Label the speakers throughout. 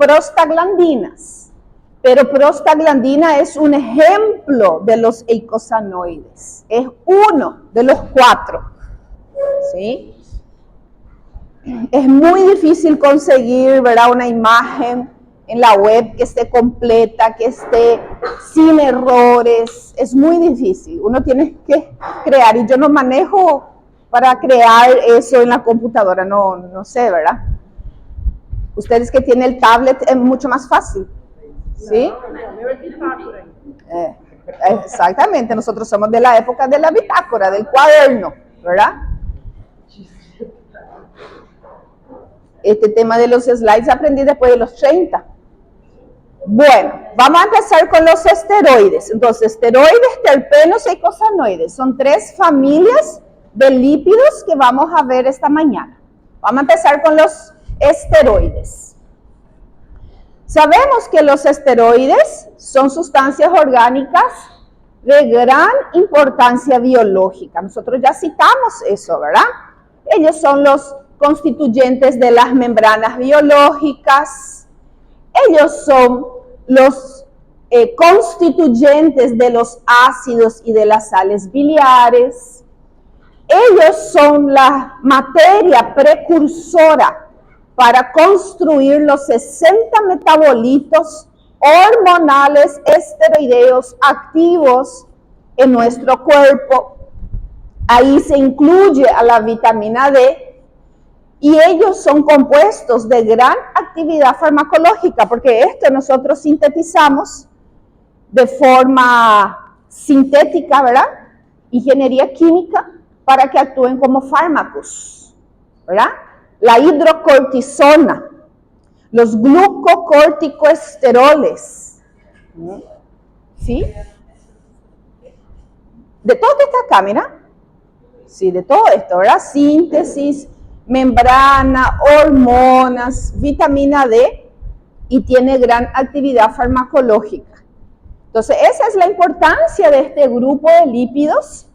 Speaker 1: prostaglandinas, pero prostaglandina es un ejemplo de los eicosanoides, es uno de los 4, ¿sí? Es muy difícil conseguir, ¿verdad?, una imagen en la web que esté completa, que esté sin errores, es muy difícil, uno tiene que crear, y yo no manejo para crear eso en la computadora, no sé, ¿verdad? Ustedes que tienen el tablet es mucho más fácil, ¿sí? Exactamente, nosotros somos de la época de la bitácora, del cuaderno, ¿verdad? Este tema de los slides aprendí después de los 30. Bueno, vamos a empezar con los esteroides. Entonces, esteroides, terpenos y eicosanoides. Son 3 familias de lípidos que vamos a ver esta mañana. Vamos a empezar con los esteroides. Sabemos que los esteroides son sustancias orgánicas de gran importancia biológica. Nosotros ya citamos eso, ¿verdad? Ellos son los constituyentes de las membranas biológicas. Ellos son los constituyentes de los ácidos y de las sales biliares. Ellos son la materia precursora para construir los 60 metabolitos hormonales esteroideos activos en nuestro cuerpo. Ahí se incluye a la vitamina D, y ellos son compuestos de gran actividad farmacológica, porque esto nosotros sintetizamos de forma sintética, ¿verdad? Ingeniería química, para que actúen como fármacos, ¿verdad? La hidrocortisona, los glucocorticoesteroles, ¿sí? De todo esto acá, mira. Sí, de todo esto, ¿verdad? Síntesis, membrana, hormonas, vitamina D, y tiene gran actividad farmacológica. Entonces, esa es la importancia de este grupo de lípidos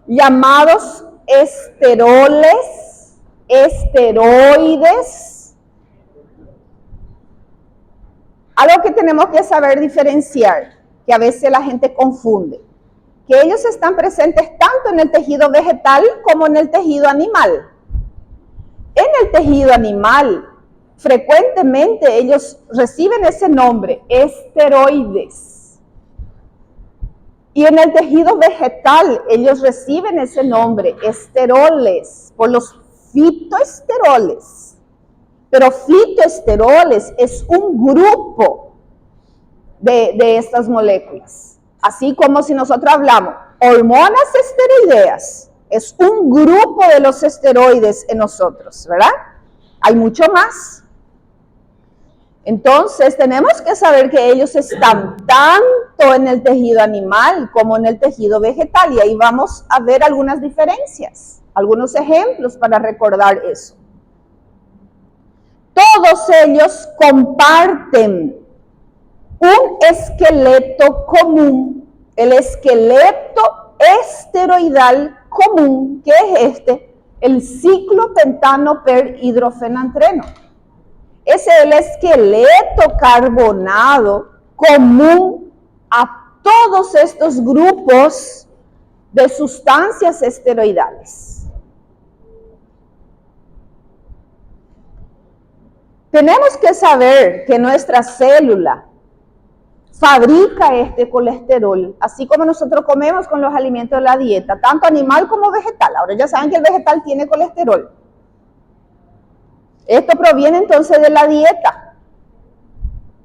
Speaker 1: llamados esteroles, esteroides. Algo que tenemos que saber diferenciar, que a veces la gente confunde, que ellos están presentes tanto en el tejido vegetal como en el tejido animal. En el tejido animal, frecuentemente ellos reciben ese nombre, esteroides. Y en el tejido vegetal, ellos reciben ese nombre, esteroles, por los fitoesteroles. Pero fitoesteroles es un grupo de estas moléculas. Así como si nosotros hablamos hormonas esteroideas, es un grupo de los esteroides en nosotros, ¿verdad? Hay mucho más. Entonces, tenemos que saber que ellos están tanto en el tejido animal como en el tejido vegetal, y ahí vamos a ver algunas diferencias, algunos ejemplos para recordar eso. Todos ellos comparten un esqueleto común, el esqueleto esteroidal común, que es este, el ciclopentano per hidrofenantreno. Es el esqueleto carbonado común a todos estos grupos de sustancias esteroidales. Tenemos que saber que nuestra célula fabrica este colesterol, así como nosotros comemos con los alimentos de la dieta, tanto animal como vegetal. Ahora ya saben que el vegetal tiene colesterol. Esto proviene entonces de la dieta.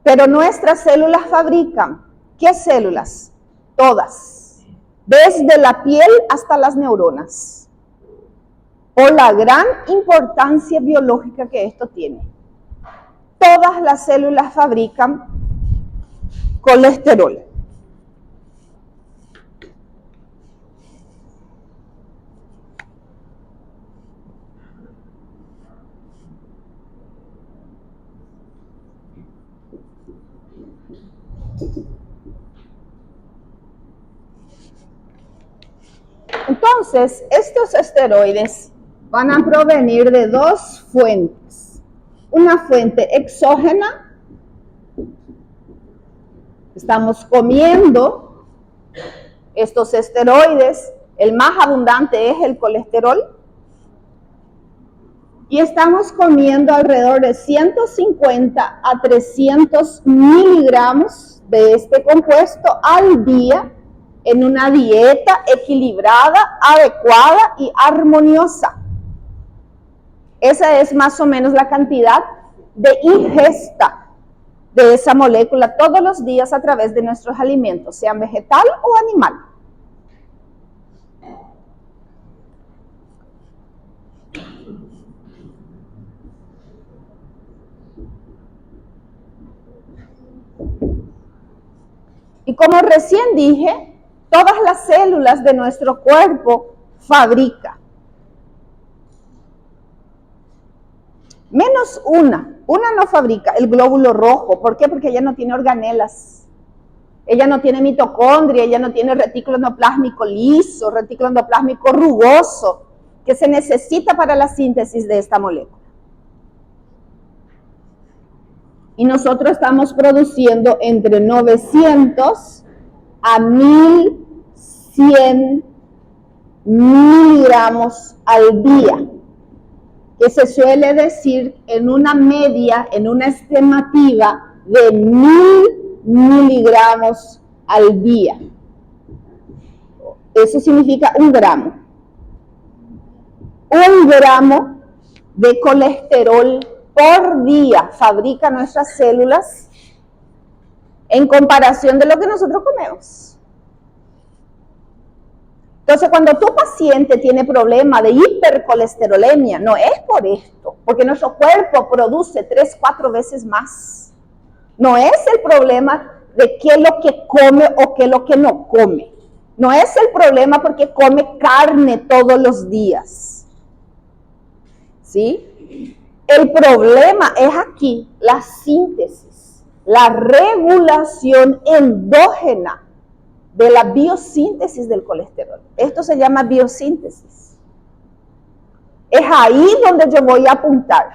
Speaker 1: Pero nuestras células fabrican, ¿qué células? Todas, desde la piel hasta las neuronas, por la gran importancia biológica que esto tiene. Todas las células fabrican colesterol. Entonces, estos esteroides van a provenir de dos fuentes. una fuente exógena. Estamos comiendo estos esteroides, el más abundante es el colesterol, y estamos comiendo alrededor de 150 a 300 miligramos de este compuesto al día en una dieta equilibrada, adecuada y armoniosa. Esa es más o menos la cantidad de ingesta de esa molécula todos los días a través de nuestros alimentos, sean vegetal o animal. Y como recién dije, todas las células de nuestro cuerpo fabrican. Menos una no fabrica, el glóbulo rojo. ¿Por qué? Porque ella no tiene organelas, ella no tiene mitocondria, ella no tiene retículo endoplásmico liso, retículo endoplásmico rugoso, que se necesita para la síntesis de esta molécula. Y nosotros estamos produciendo entre 900 a 1100 miligramos al día, que se suele decir en una media, en una estimativa de 1000 miligramos al día. Eso significa 1 gramo. 1 gramo de colesterol por día fabrica nuestras células en comparación de lo que nosotros comemos. Entonces, cuando tu paciente tiene problema de hipercolesterolemia, no es por esto, porque nuestro cuerpo produce 3, 4 veces más. No es el problema de qué es lo que come o qué es lo que no come. No es el problema porque come carne todos los días. ¿Sí? El problema es aquí la síntesis, la regulación endógena de la biosíntesis del colesterol. Esto se llama biosíntesis. Es ahí donde yo voy a apuntar,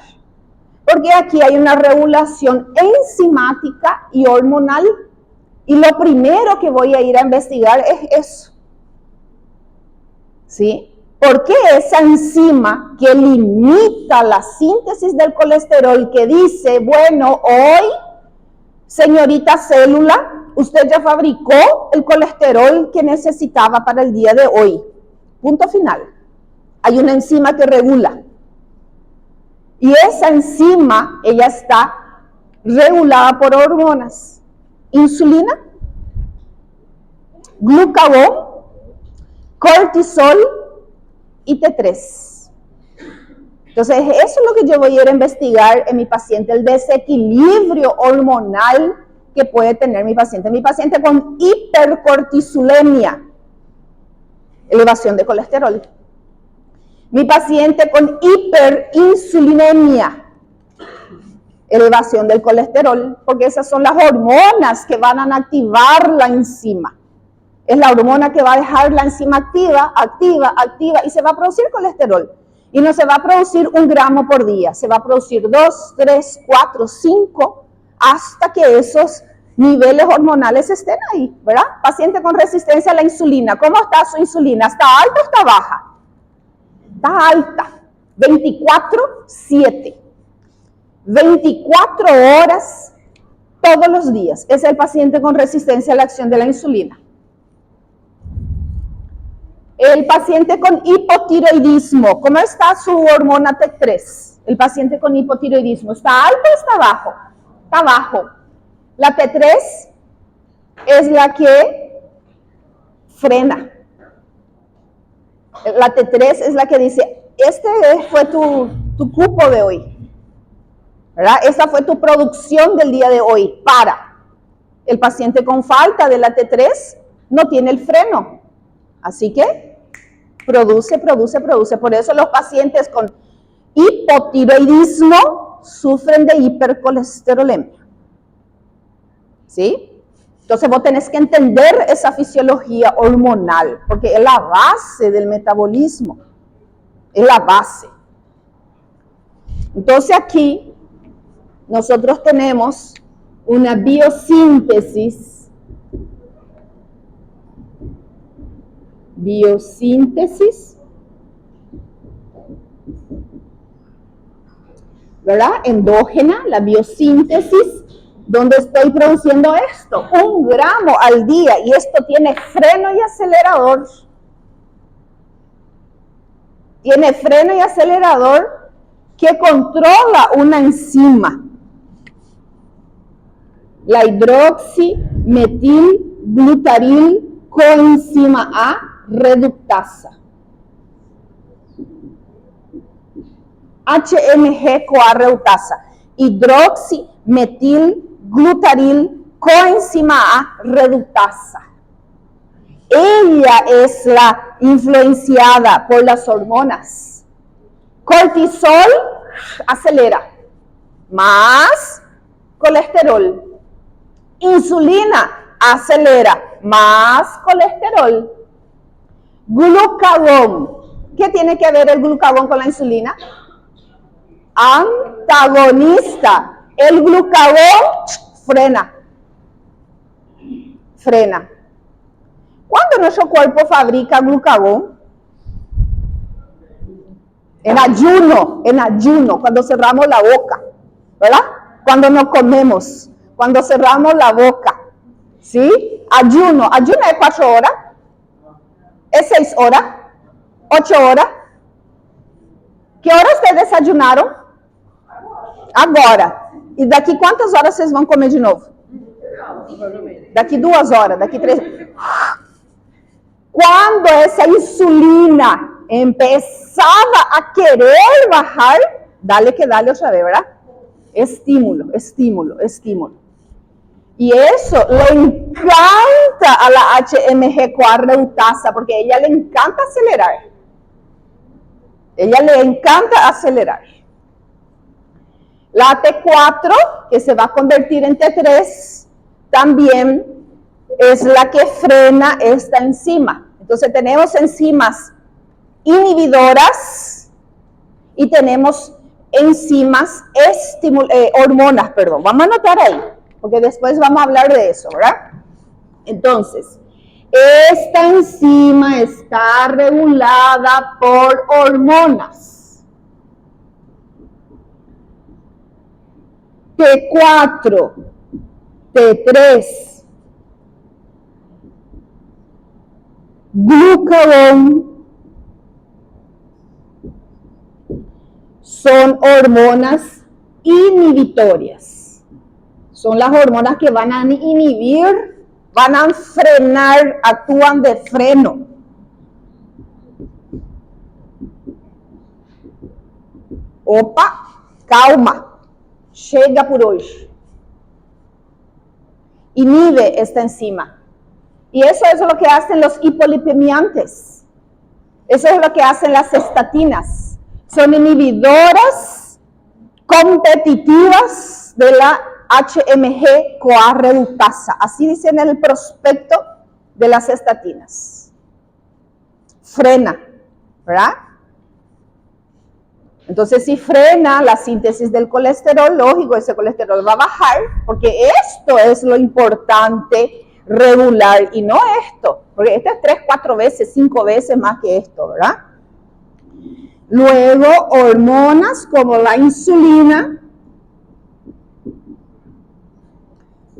Speaker 1: porque aquí hay una regulación enzimática y hormonal, y lo primero que voy a ir a investigar es eso. ¿Sí? ¿Por qué esa enzima que limita la síntesis del colesterol, que dice, bueno, hoy, señorita célula, usted ya fabricó el colesterol que necesitaba para el día de hoy? Punto final. Hay una enzima que regula. Y esa enzima, ella está regulada por hormonas. Insulina, glucagón, cortisol y T3. Entonces, eso es lo que yo voy a ir a investigar en mi paciente, el desequilibrio hormonal que puede tener mi paciente. Mi paciente con hipercortisolemia, elevación de colesterol. Mi paciente con hiperinsulinemia, elevación del colesterol, porque esas son las hormonas que van a activar la enzima. Es la hormona que va a dejar la enzima activa, y se va a producir colesterol. Y no se va a producir 1 gramo por día, se va a producir 2, 3, 4, 5, hasta que esos niveles hormonales estén ahí, ¿verdad? Paciente con resistencia a la insulina, ¿cómo está su insulina? ¿Está alta o está baja? Está alta, 24/7, 24 horas todos los días. Es el paciente con resistencia a la acción de la insulina. El paciente con hipotiroidismo, ¿cómo está su hormona T3? El paciente con hipotiroidismo, ¿está alto o está bajo? Está bajo. La T3 es la que frena. La T3 es la que dice, este fue tu cupo de hoy, ¿verdad? Esa fue tu producción del día de hoy. Para. El paciente con falta de la T3 no tiene el freno. Así que produce. Por eso los pacientes con hipotiroidismo sufren de hipercolesterolemia. ¿Sí? Entonces vos tenés que entender esa fisiología hormonal, porque es la base del metabolismo. Es la base. Entonces aquí nosotros tenemos una biosíntesis ¿verdad? Endógena, la biosíntesis, donde estoy produciendo esto, 1 gramo al día, y esto tiene freno y acelerador. Tiene freno y acelerador que controla una enzima, la hidroximetilglutaril coenzima A reductasa. HMG-CoA reductasa. Hidroximetilglutaril coenzima A reductasa. Ella es la influenciada por las hormonas. Cortisol acelera, más colesterol. Insulina acelera, más colesterol. Glucagón. ¿Qué tiene que ver el glucagón con la insulina? Antagonista. El glucagón frena. ¿Cuándo nuestro cuerpo fabrica glucagón? En ayuno, cuando cerramos la boca, ¿verdad? Cuando no comemos, cuando cerramos la boca, ¿sí? Ayuno es 4 horas, es 6 horas, 8 horas. ¿Qué hora ustedes desayunaron? Agora. E daqui quantas horas vocês vão comer de novo? Daqui 2 horas, daqui 3. Quando essa insulina empezaba a querer bajar, dale que dale otra vez, ¿verdad? Estímulo. Y eso le encanta a la HMG-CoA reductasa, porque a ella le encanta acelerar. La T4, que se va a convertir en T3, también es la que frena esta enzima. Entonces tenemos enzimas inhibidoras y tenemos enzimas hormonas, perdón. Vamos a anotar ahí, porque después vamos a hablar de eso, ¿verdad? Entonces, esta enzima está regulada por hormonas. T4, T3, glucagón, son hormonas inhibitorias. Son las hormonas que van a inhibir, van a frenar, actúan de freno. Opa, calma, chega por hoje. Inhibe esta enzima. Y eso es lo que hacen los hipolipemiantes. Eso es lo que hacen las estatinas. Son inhibidoras competitivas de la HMG-CoA reductasa. Así dice en el prospecto de las estatinas. Frena, ¿verdad? Entonces, si frena la síntesis del colesterol, lógico, ese colesterol va a bajar, porque esto es lo importante regular y no esto, porque esto es 3, 4 veces, 5 veces más que esto, ¿verdad? Luego, hormonas como la insulina,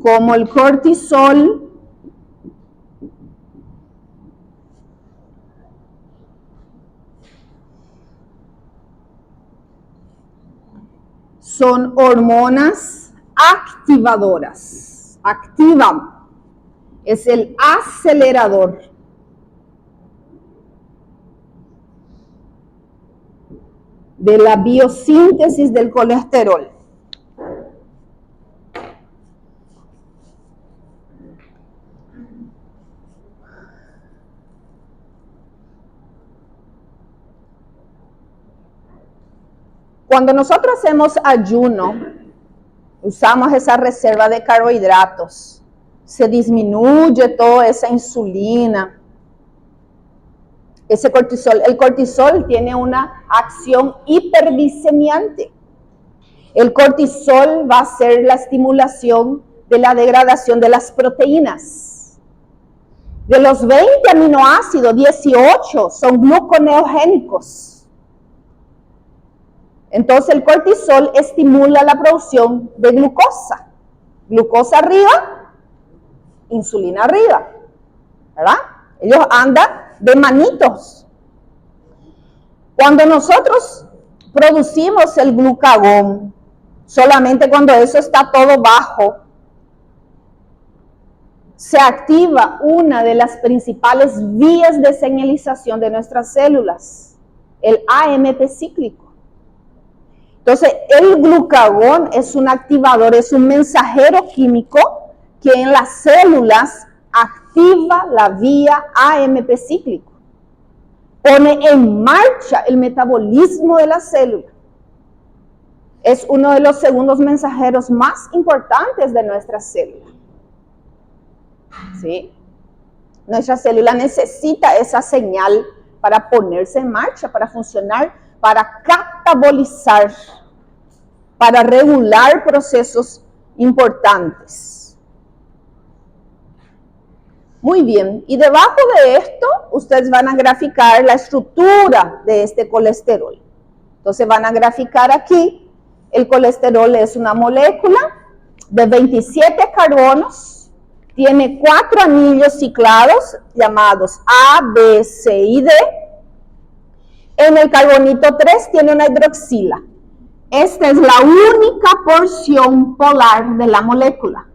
Speaker 1: como el cortisol, son hormonas activadoras, activan, es el acelerador. De la biosíntesis del colesterol. Cuando nosotros hacemos ayuno, usamos esa reserva de carbohidratos, se disminuye toda esa insulina, ese cortisol. El cortisol tiene una acción hiperglicemiante. El cortisol va a ser la estimulación de la degradación de las proteínas. De los 20 aminoácidos, 18 son gluconeogénicos. Entonces el cortisol estimula la producción de glucosa. Glucosa arriba, insulina arriba, ¿verdad? Ellos andan de manitos. Cuando nosotros producimos el glucagón, solamente cuando eso está todo bajo, se activa una de las principales vías de señalización de nuestras células, el AMP cíclico. Entonces, el glucagón es un activador, es un mensajero químico que en las células activa la vía AMP cíclico. Pone en marcha el metabolismo de la célula. Es uno de los segundos mensajeros más importantes de nuestra célula. ¿Sí? Nuestra célula necesita esa señal para ponerse en marcha, para funcionar, para catabolizar, para regular procesos importantes. Muy bien, y debajo de esto, ustedes van a graficar la estructura de este colesterol. Entonces van a graficar aquí, el colesterol es una molécula de 27 carbonos, tiene 4 anillos ciclados llamados A, B, C y D. En el carbonito 3 tiene una hidroxila. Esta es la única porción polar de la molécula,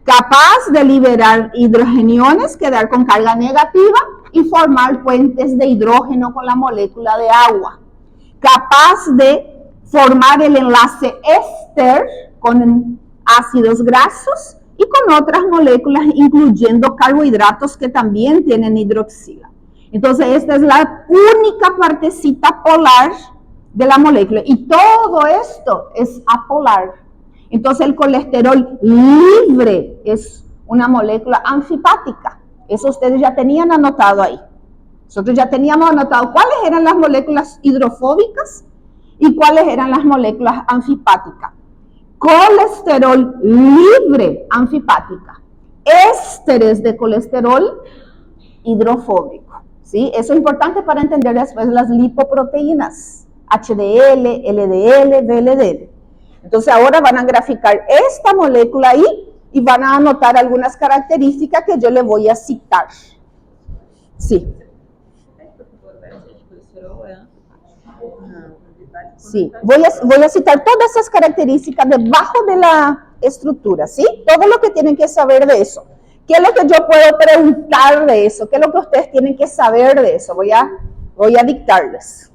Speaker 1: capaz de liberar hidrogeniones, quedar con carga negativa y formar puentes de hidrógeno con la molécula de agua, capaz de formar el enlace éster con ácidos grasos y con otras moléculas, incluyendo carbohidratos que también tienen hidroxila. Entonces, esta es la única partecita polar de la molécula y todo esto es apolar. Entonces, el colesterol libre es una molécula anfipática. Eso ustedes ya tenían anotado ahí. Nosotros ya teníamos anotado cuáles eran las moléculas hidrofóbicas y cuáles eran las moléculas anfipáticas. Colesterol libre anfipática. Ésteres de colesterol hidrofóbico. ¿Sí? Eso es importante para entender después las lipoproteínas. HDL, LDL, VLDL. Entonces ahora van a graficar esta molécula ahí y van a anotar algunas características que yo le voy a citar. Sí. Sí, voy a citar todas esas características debajo de la estructura, ¿sí? Todo lo que tienen que saber de eso. ¿Qué es lo que yo puedo preguntar de eso? ¿Qué es lo que ustedes tienen que saber de eso? Voy a dictarles.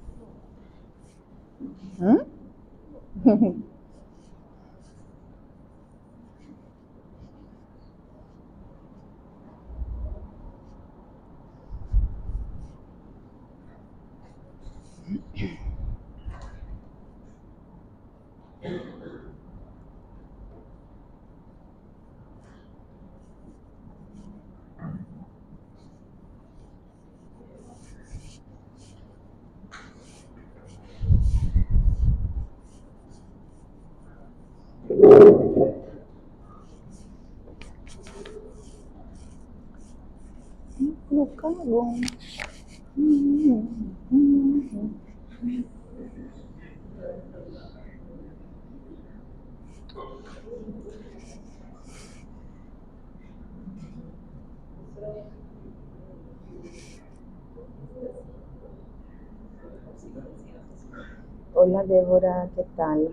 Speaker 1: Hola Débora, ¿qué tal?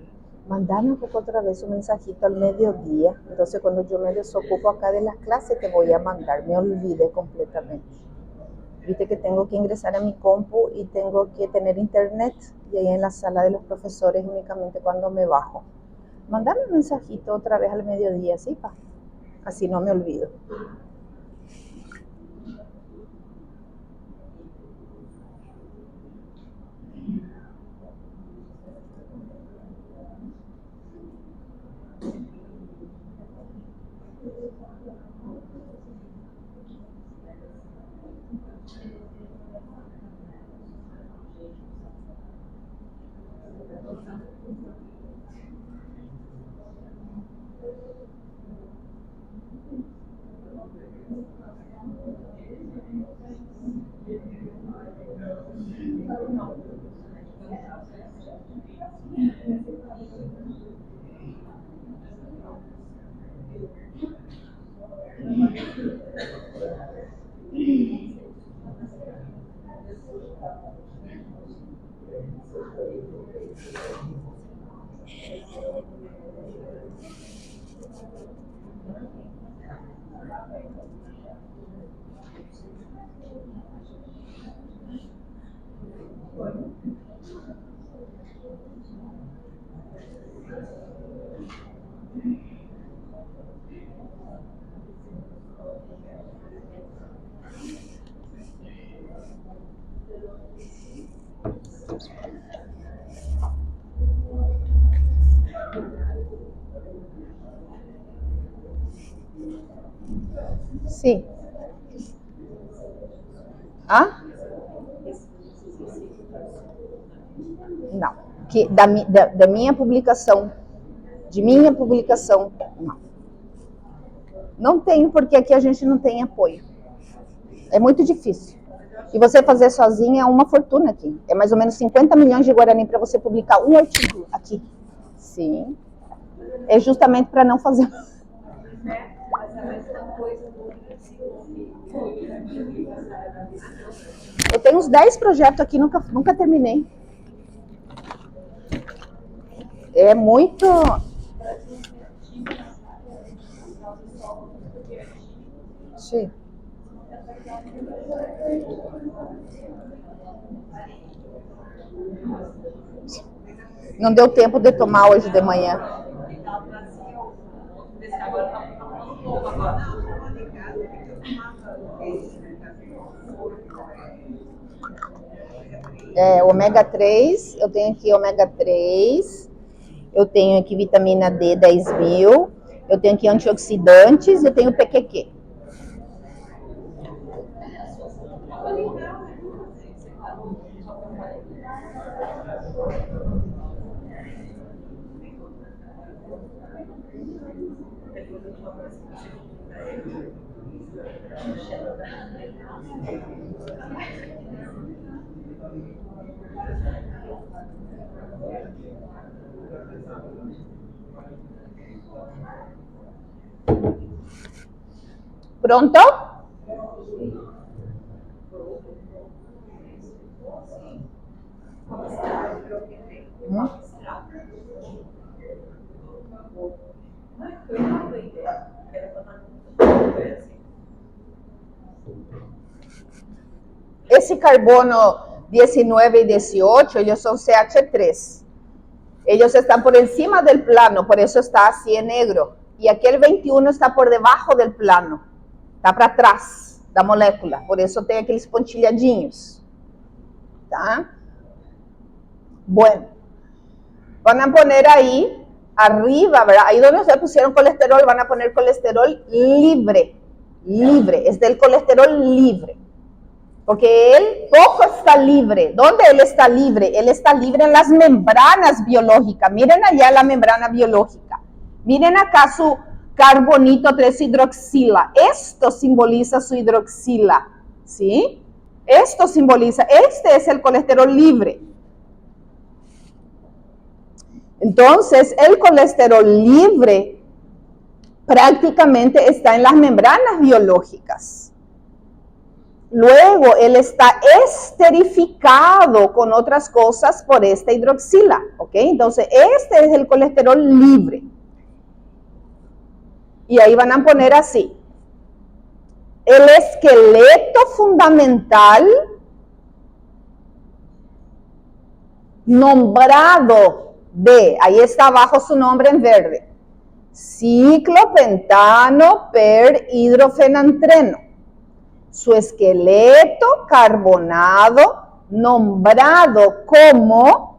Speaker 1: Mandame un poco otra vez un mensajito al mediodía. Entonces cuando yo me desocupo acá de las clases te voy a mandar. Me olvidé completamente. Viste que tengo que ingresar a mi compu y tengo que tener internet y ahí en la sala de los profesores únicamente cuando me bajo. Mandame un mensajito otra vez al mediodía, ¿sí, pa? Así no me olvido. Sí. ¿Ah? Não. Que, da minha publicação. De minha publicação, não. Não tenho, porque aqui a gente não tem apoio. É muito difícil. E você fazer sozinha é uma fortuna aqui. É mais ou menos 50 milhões de Guarani para você publicar um artigo aqui. Sim. É justamente para não fazer. Eu tenho uns 10 projetos aqui, nunca terminei. É muito... Sim. Não deu tempo de tomar hoje de manhã. Ômega 3, eu tenho aqui ômega 3, eu tenho aqui vitamina D 10.000, eu tenho aqui antioxidantes, eu tenho PQQ. Pronto? Esse carbono 19 y 18, ellos son CH3. Ellos están por encima del plano, por eso está así en negro. Y aquel 21 está por debajo del plano. Está para trás da molécula, por eso tem aqueles pontilhadinhos. Tá? Bueno, van a poner ahí arriba, ¿verdad? Ahí donde ustedes pusieron colesterol, van a poner colesterol libre. Libre, es del colesterol libre. Porque él poco está libre. ¿Dónde él está libre? Él está libre en las membranas biológicas. Miren allá la membrana biológica. Miren acá su carbonito 3-hidroxila. Esto simboliza su hidroxila. ¿Sí? Esto simboliza, este es el colesterol libre. Entonces, el colesterol libre prácticamente está en las membranas biológicas. Luego, él está esterificado con otras cosas por esta hidroxila, ¿ok? Entonces, este es el colesterol libre. Y ahí van a poner así. El esqueleto fundamental nombrado de, ahí está abajo su nombre en verde, ciclopentano per hidrofenantreno. Su esqueleto carbonado nombrado como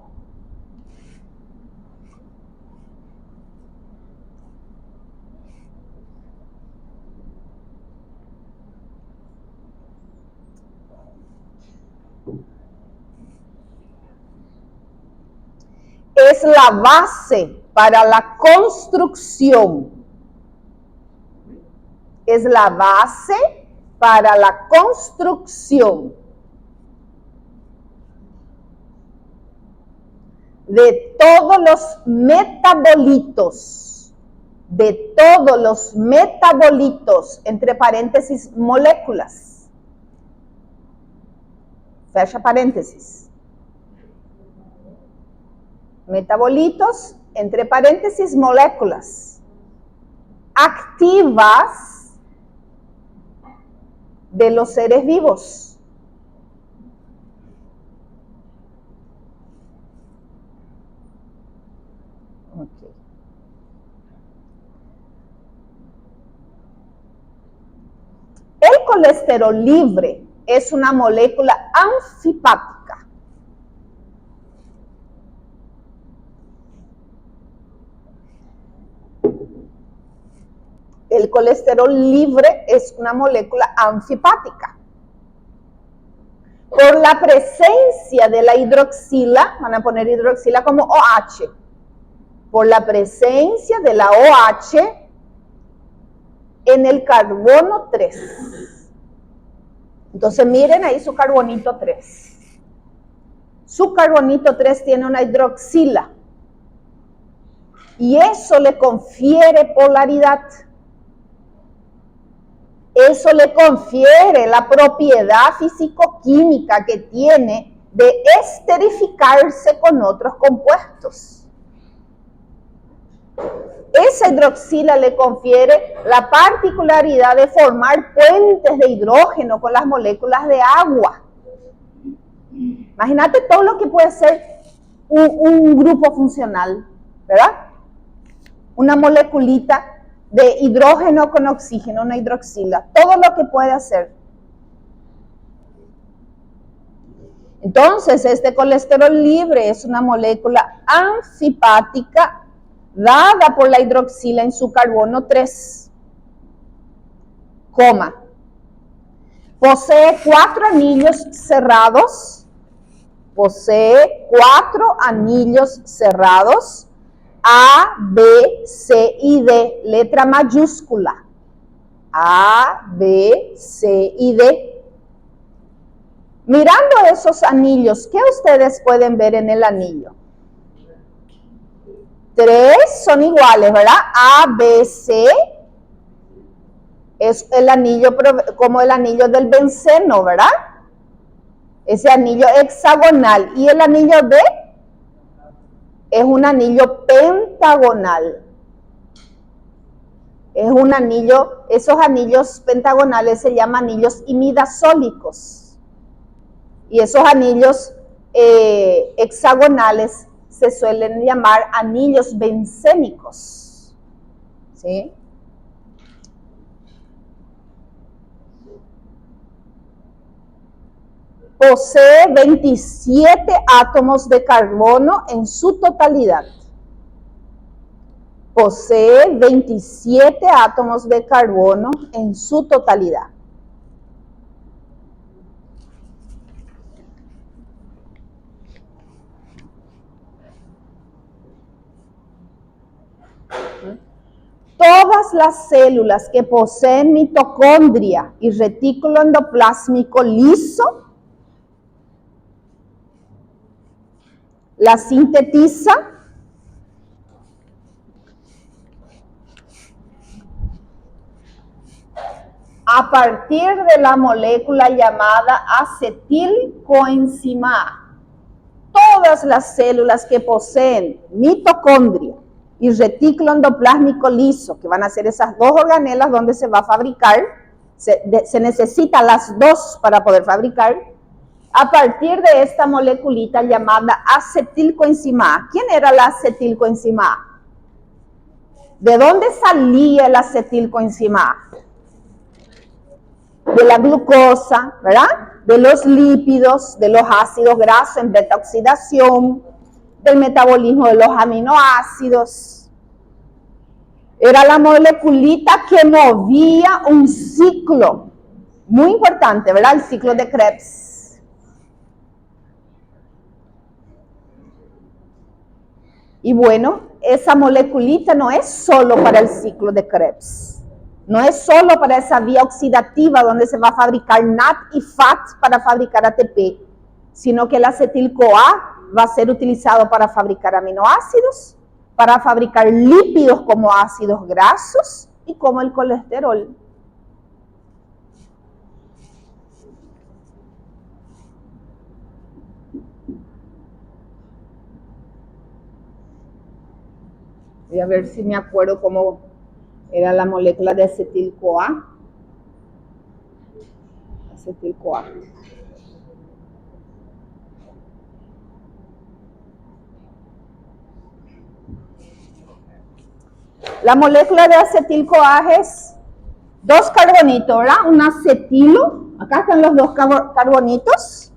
Speaker 1: es la base para la construcción. Es la base para la construcción de todos los metabolitos, entre paréntesis, moléculas. Fecha paréntesis. Metabolitos, entre paréntesis, moléculas activas de los seres vivos. Okay. El colesterol libre es una molécula anfipática. El colesterol libre es una molécula anfipática. Por la presencia de la hidroxila, van a poner hidroxila como OH, por la presencia de la OH en el carbono 3. Entonces miren ahí su carbonito 3. Su carbonito 3 tiene una hidroxila y eso le confiere polaridad. Eso le confiere la propiedad físico-química que tiene de esterificarse con otros compuestos. Esa hidroxila le confiere la particularidad de formar puentes de hidrógeno con las moléculas de agua. Imagínate todo lo que puede ser un grupo funcional, ¿verdad? Una moleculita de hidrógeno con oxígeno, una hidroxila, todo lo que puede hacer. Entonces, este colesterol libre es una molécula anfipática dada por la hidroxila en su carbono 3, posee 4 anillos cerrados, A, B, C y D, letra mayúscula. A, B, C y D. Mirando esos anillos, ¿qué ustedes pueden ver en el anillo? 3 son iguales, ¿verdad? A, B, C es el anillo como el anillo del benceno, ¿verdad? Ese anillo hexagonal. ¿Y el anillo D? Es un anillo pentagonal. Es un anillo, esos anillos pentagonales se llaman anillos imidazólicos. Y esos anillos hexagonales se suelen llamar anillos bencénicos. ¿Sí? Posee 27 átomos de carbono en su totalidad. Posee 27 átomos de carbono en su totalidad. Todas las células que poseen mitocondria y retículo endoplásmico liso la sintetiza a partir de la molécula llamada acetilcoenzima A. Todas las células que poseen mitocondria y retículo endoplásmico liso, que van a ser esas dos organelas donde se va a fabricar, se necesitan las dos para poder fabricar, a partir de esta moleculita llamada acetilcoenzima A. ¿Quién era la acetilcoenzima A? ¿De dónde salía el acetilcoenzima A? De la glucosa, ¿verdad? De los lípidos, de los ácidos grasos en beta oxidación, del metabolismo de los aminoácidos. Era la moleculita que movía un ciclo muy importante, ¿verdad? El ciclo de Krebs. Y bueno, esa moleculita no es solo para el ciclo de Krebs. No es solo para esa vía oxidativa donde se va a fabricar NAT y FAT para fabricar ATP, sino que el acetil-CoA va a ser utilizado para fabricar aminoácidos, para fabricar lípidos como ácidos grasos y como el colesterol. Voy a ver si me acuerdo cómo era la molécula de acetil-CoA. Acetil-CoA. La molécula de acetil-CoA es 2 carbonitos, ¿verdad? Un acetilo, acá están los 2 carbonitos,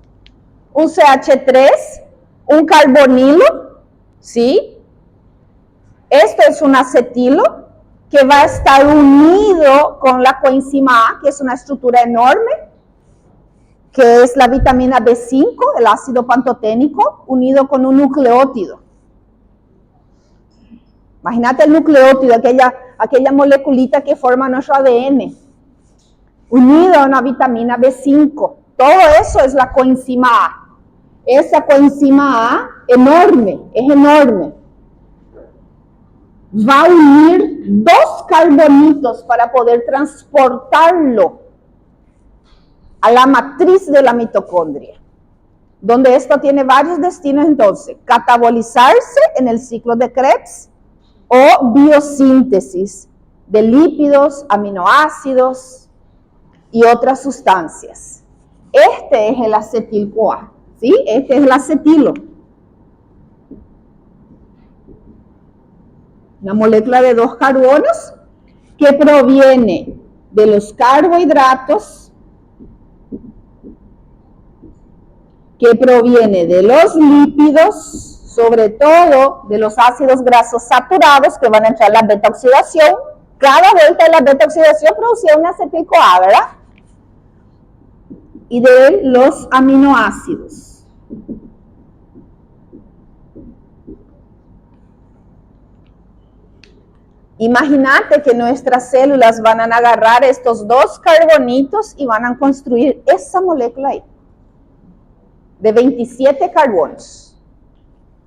Speaker 1: un CH3, un carbonilo, ¿sí? Esto es un acetilo que va a estar unido con la coenzima A, que es una estructura enorme, que es la vitamina B5, el ácido pantoténico, unido con un nucleótido. Imagínate el nucleótido, aquella moleculita que forma nuestro ADN, unido a una vitamina B5. Todo eso es la coenzima A. Esa coenzima A, enorme, es enorme. Va a unir 2 carbonitos para poder transportarlo a la matriz de la mitocondria, donde esto tiene varios destinos entonces: catabolizarse en el ciclo de Krebs o biosíntesis de lípidos, aminoácidos y otras sustancias. Este es el acetil-CoA, ¿sí? Este es el acetilo. Una molécula de 2 carbonos que proviene de los carbohidratos, que proviene de los lípidos, sobre todo de los ácidos grasos saturados que van a entrar en la beta-oxidación. Cada vuelta de la beta-oxidación producía un acetil-CoA, ¿verdad? Y de los aminoácidos. Imagínate que nuestras células van a agarrar estos 2 carbonitos y van a construir esa molécula ahí, de 27 carbonos.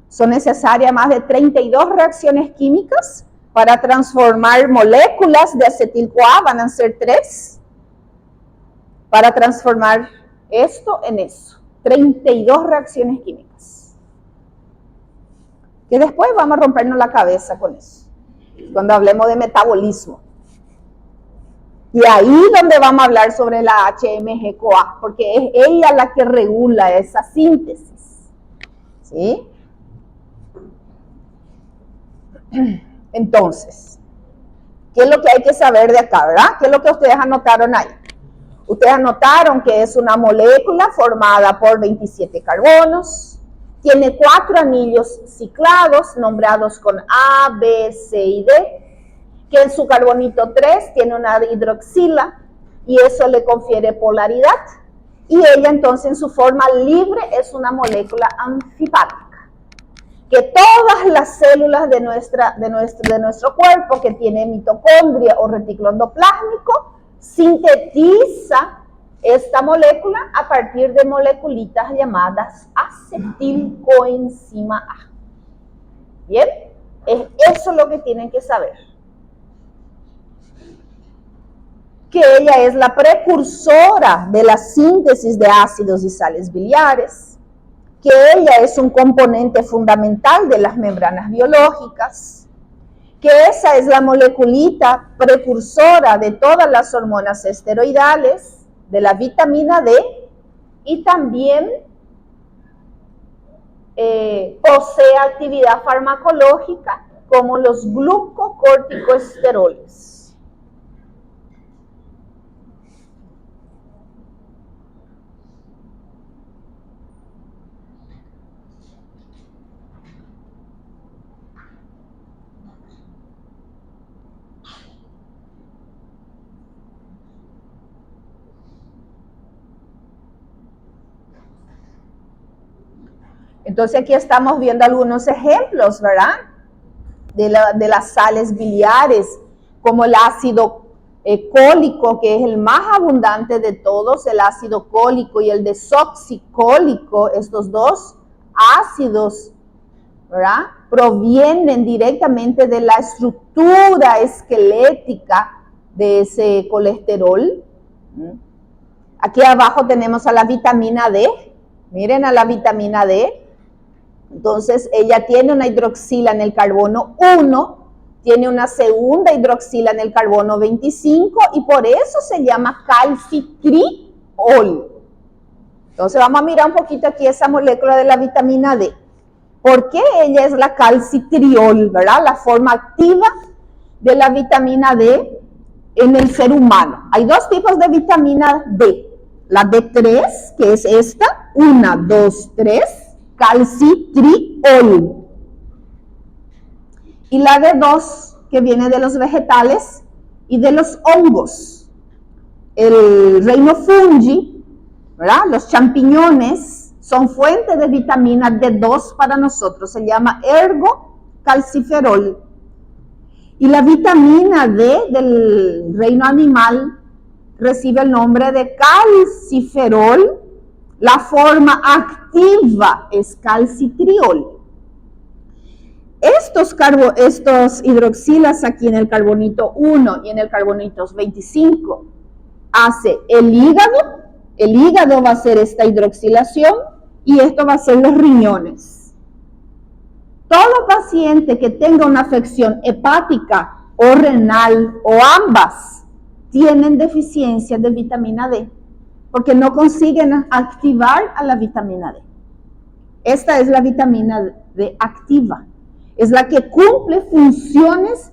Speaker 1: Son necesarias más de 32 reacciones químicas para transformar moléculas de acetil-CoA, van a ser 3, para transformar esto en eso. 32 reacciones químicas. Que después vamos a rompernos la cabeza con eso, cuando hablemos de metabolismo. Y ahí donde vamos a hablar sobre la HMG-CoA, porque es ella la que regula esa síntesis. ¿Sí? Entonces, ¿qué es lo que hay que saber de acá, verdad? ¿Qué es lo que ustedes anotaron ahí? Ustedes anotaron que es una molécula formada por 27 carbonos, tiene 4 anillos ciclados, nombrados con A, B, C y D, que en su carbonito 3 tiene una hidroxila, y eso le confiere polaridad, y ella entonces en su forma libre es una molécula anfipática, que todas las células de nuestro cuerpo que tiene mitocondria o retículo endoplásmico sintetiza esta molécula a partir de moleculitas llamadas acetilcoenzima A. ¿Bien? Es eso lo que tienen que saber. Que ella es la precursora de la síntesis de ácidos y sales biliares, que ella es un componente fundamental de las membranas biológicas, que esa es la moleculita precursora de todas las hormonas esteroidales, de la vitamina D, y también posee actividad farmacológica como los glucocorticoesteroles. Entonces aquí estamos viendo algunos ejemplos, ¿verdad? De las sales biliares, como el ácido cólico, que es el más abundante de todos, el ácido cólico y el desoxicólico. Estos 2 ácidos, ¿verdad?, provienen directamente de la estructura esquelética de ese colesterol. Aquí abajo tenemos a la vitamina D. Miren a la vitamina D. Entonces, ella tiene una hidroxila en el carbono 1 tiene una segunda hidroxila en el carbono 25 y por eso se llama calcitriol. Entonces vamos a mirar un poquito aquí esa molécula de la vitamina D. ¿Por qué ella es la calcitriol, verdad? La forma activa de la vitamina D en el ser humano. Hay dos tipos de vitamina D. La D3, que es esta, 1, 2, 3, calcitriol. Y la D2, que viene de los vegetales y de los hongos. El reino fungi, ¿verdad? Los champiñones son fuente de vitamina D2 para nosotros. Se llama ergocalciferol. Y la vitamina D del reino animal recibe el nombre de calciferol. La forma activa es calcitriol. Estos hidroxilas aquí en el carbonito 1 y en el carbonito 25 hace el hígado va a hacer esta hidroxilación y esto va a ser los riñones. Todo paciente que tenga una afección hepática o renal o ambas tienen deficiencia de vitamina D porque no consiguen activar a la vitamina D. Esta es la vitamina D activa. Es la que cumple funciones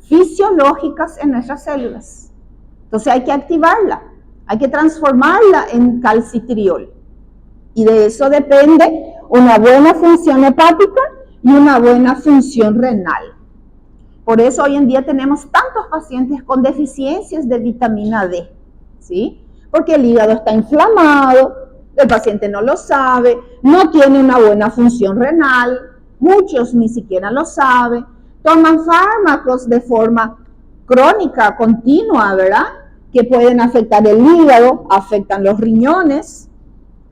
Speaker 1: fisiológicas en nuestras células. Entonces hay que activarla, hay que transformarla en calcitriol. Y de eso depende una buena función hepática y una buena función renal. Por eso hoy en día tenemos tantos pacientes con deficiencias de vitamina D, ¿sí? Porque el hígado está inflamado, el paciente no lo sabe, no tiene una buena función renal, muchos ni siquiera lo saben, toman fármacos de forma crónica, continua, ¿verdad? Que pueden afectar el hígado, afectan los riñones,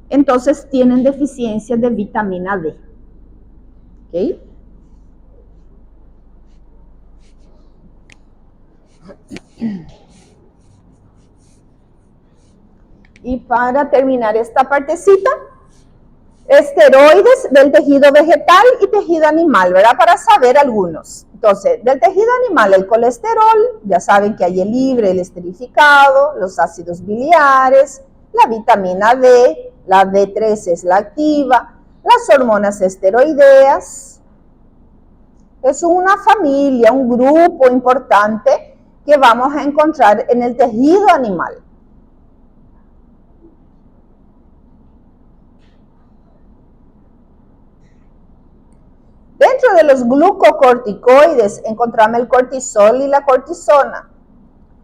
Speaker 1: entonces tienen deficiencia de vitamina D. ¿Ok? Y para terminar esta partecita, esteroides del tejido vegetal y tejido animal, ¿verdad? Para saber algunos. Entonces, del tejido animal, el colesterol, ya saben que hay el libre, el esterificado, los ácidos biliares, la vitamina D, la D3 es la activa, las hormonas esteroideas. Es una familia, un grupo importante que vamos a encontrar en el tejido animal. Dentro de los glucocorticoides encontramos el cortisol y la cortisona.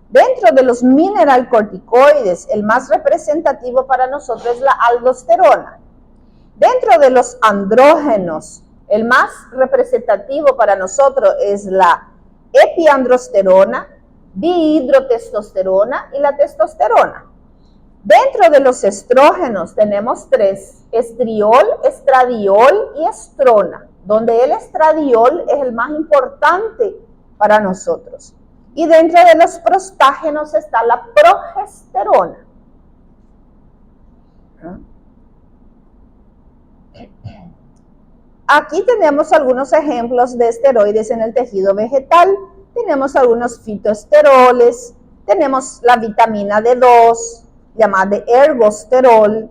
Speaker 1: Dentro de los mineralcorticoides, el más representativo para nosotros es la aldosterona. Dentro de los andrógenos, el más representativo para nosotros es la epiandrosterona, dihidrotestosterona y la testosterona. Dentro de los estrógenos tenemos 3, estriol, estradiol y estrona, donde el estradiol es el más importante para nosotros. Y dentro de los prostágenos está la progesterona. Aquí tenemos algunos ejemplos de esteroides en el tejido vegetal. Tenemos algunos fitoesteroles, tenemos la vitamina D2, llamada de ergosterol.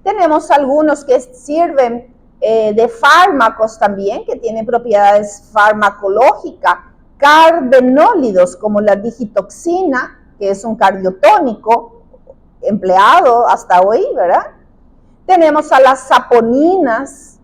Speaker 1: Tenemos algunos que sirven de fármacos también, que tienen propiedades farmacológicas, cardenólidos, como la digitoxina, que es un cardiotónico empleado hasta hoy, ¿verdad? Tenemos a las saponinas,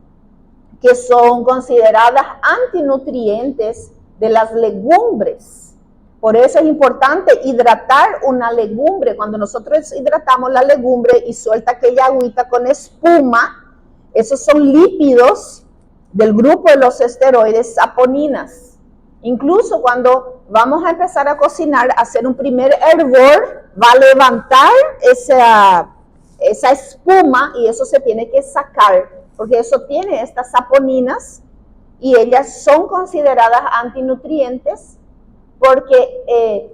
Speaker 1: que son consideradas antinutrientes de las legumbres. Por eso es importante hidratar una legumbre. Cuando nosotros hidratamos la legumbre y suelta aquella agüita con espuma, esos son lípidos del grupo de los esteroides saponinas. Incluso cuando vamos a empezar a cocinar, hacer un primer hervor, va a levantar esa espuma y eso se tiene que sacar, porque eso tiene estas saponinas y ellas son consideradas antinutrientes porque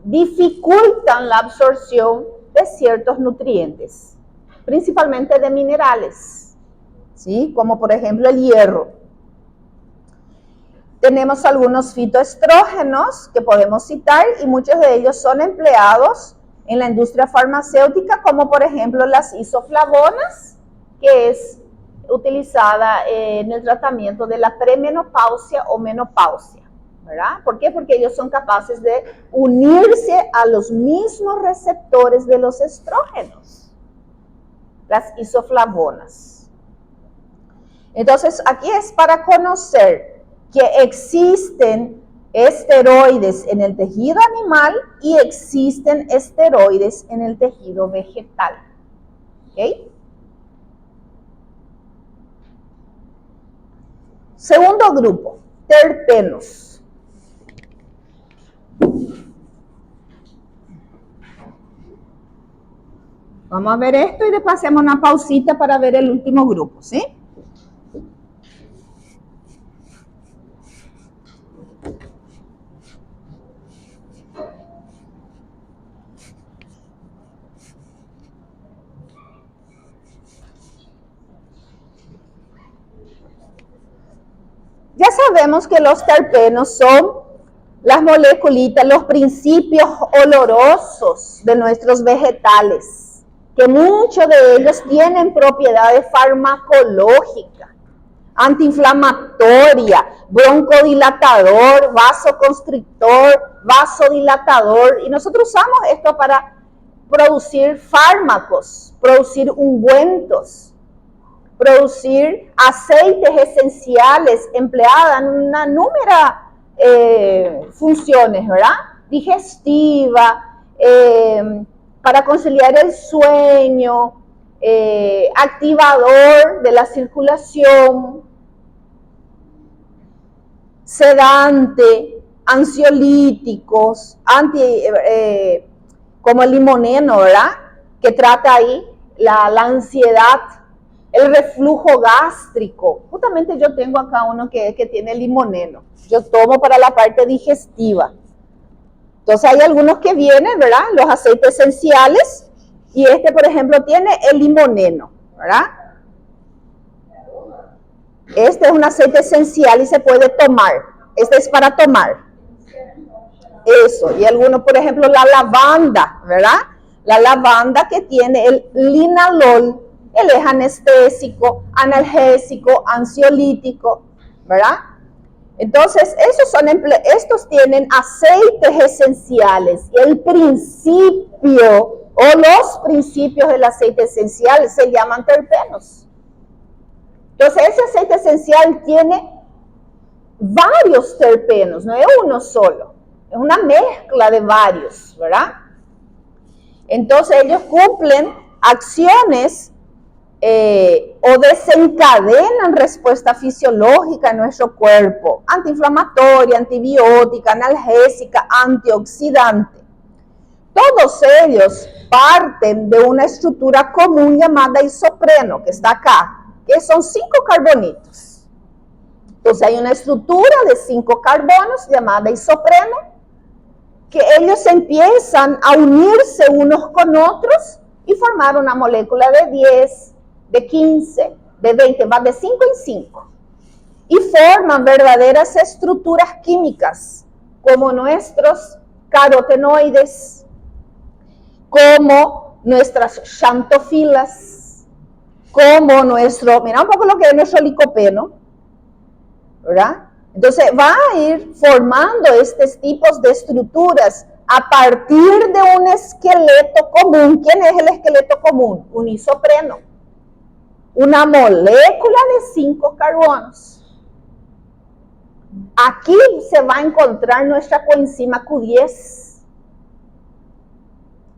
Speaker 1: dificultan la absorción de ciertos nutrientes, principalmente de minerales, ¿sí? Como por ejemplo el hierro. Tenemos algunos fitoestrógenos que podemos citar y muchos de ellos son empleados en la industria farmacéutica, como por ejemplo las isoflavonas, que es utilizada en el tratamiento de la premenopausia o menopausia, ¿verdad? ¿Por qué? Porque ellos son capaces de unirse a los mismos receptores de los estrógenos, las isoflavonas. Entonces, aquí es para conocer que existen esteroides en el tejido animal y existen esteroides en el tejido vegetal. ¿Ok? Segundo grupo, terpenos. Vamos a ver esto y después hacemos una pausita para ver el último grupo, ¿sí? Ya sabemos que los terpenos son las moleculitas, los principios olorosos de nuestros vegetales, que muchos de ellos tienen propiedades farmacológicas, antiinflamatoria, broncodilatador, vasoconstrictor, vasodilatador, y nosotros usamos esto para producir fármacos, producir ungüentos, producir aceites esenciales empleadas en una número funciones, ¿verdad? Digestiva, para conciliar el sueño, activador de la circulación, sedante, ansiolíticos, como el limoneno, ¿verdad? Que trata ahí la ansiedad, el reflujo gástrico. Justamente yo tengo acá uno que tiene limoneno. Yo tomo para la parte digestiva. Entonces hay algunos que vienen, ¿verdad? Los aceites esenciales. Y este, por ejemplo, tiene el limoneno, ¿verdad? Este es un aceite esencial y se puede tomar. Este es para tomar. Eso. Y algunos, por ejemplo, la lavanda, ¿verdad? La lavanda que tiene el linalol. Él es anestésico, analgésico, ansiolítico, ¿verdad? Entonces, estos tienen aceites esenciales. Y el principio o los principios del aceite esencial se llaman terpenos. Entonces, ese aceite esencial tiene varios terpenos, no es uno solo. Es una mezcla de varios, ¿verdad? Entonces, ellos cumplen acciones o desencadenan respuesta fisiológica en nuestro cuerpo, antiinflamatoria, antibiótica, analgésica, antioxidante. Todos ellos parten de una estructura común llamada isopreno, que está acá, que son 5 carbonitos. Entonces hay una estructura de 5 carbonos llamada isopreno, que ellos empiezan a unirse unos con otros y formar una molécula de 10, de 15, de 20, va de 5 en 5. Y forman verdaderas estructuras químicas, como nuestros carotenoides, como nuestras xantofilas, como nuestro, mira un poco lo que es nuestro licopeno, ¿verdad? Entonces va a ir formando estos tipos de estructuras a partir de un esqueleto común. ¿Quién es el esqueleto común? Un isopreno. Una molécula de 5 carbonos. Aquí se va a encontrar nuestra coenzima Q10.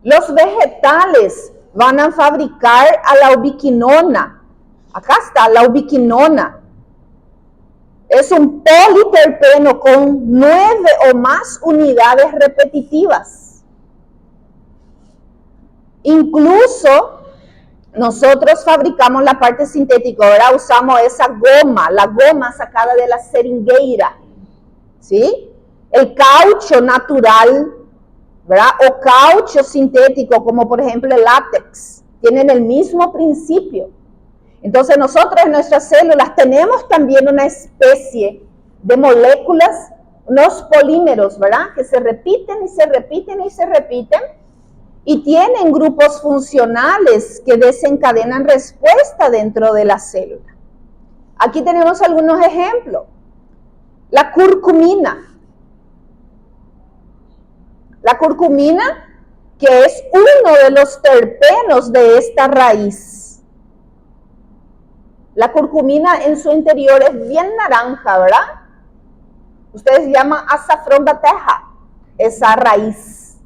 Speaker 1: Los vegetales van a fabricar a la ubiquinona. Acá está la ubiquinona. Es un politerpeno con 9 o más unidades repetitivas. Incluso nosotros fabricamos la parte sintética, ahora usamos esa goma, la goma sacada de la seringueira, ¿sí? El caucho natural, ¿verdad? O caucho sintético, como por ejemplo el látex, tienen el mismo principio. Entonces nosotros en nuestras células tenemos también una especie de moléculas, unos polímeros, ¿verdad? Que se repiten y se repiten y se repiten y tienen grupos funcionales que desencadenan respuesta dentro de la célula. Aquí tenemos algunos ejemplos. La curcumina. La curcumina, que es uno de los terpenos de esta raíz. La curcumina en su interior es bien naranja, ¿verdad? Ustedes llaman azafrón bateja, esa raíz,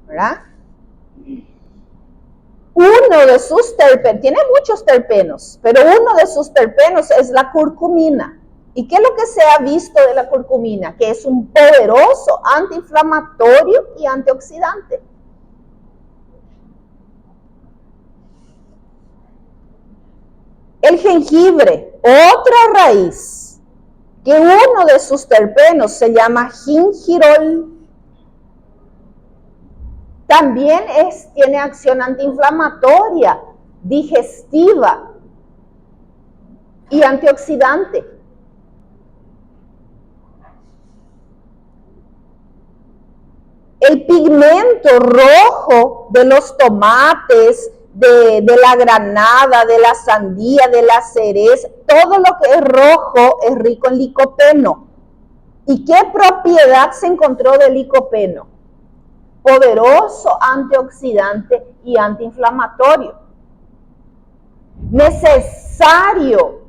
Speaker 1: ¿verdad? Uno de sus terpenos, tiene muchos terpenos, pero uno de sus terpenos es la curcumina. ¿Y qué es lo que se ha visto de la curcumina? Que es un poderoso antiinflamatorio y antioxidante. El jengibre, otra raíz, que uno de sus terpenos se llama gingirol. También tiene acción antiinflamatoria, digestiva y antioxidante. El pigmento rojo de los tomates, de la granada, de la sandía, de la cereza, todo lo que es rojo es rico en licopeno. ¿Y qué propiedad se encontró del licopeno? Poderoso antioxidante y antiinflamatorio. Necesario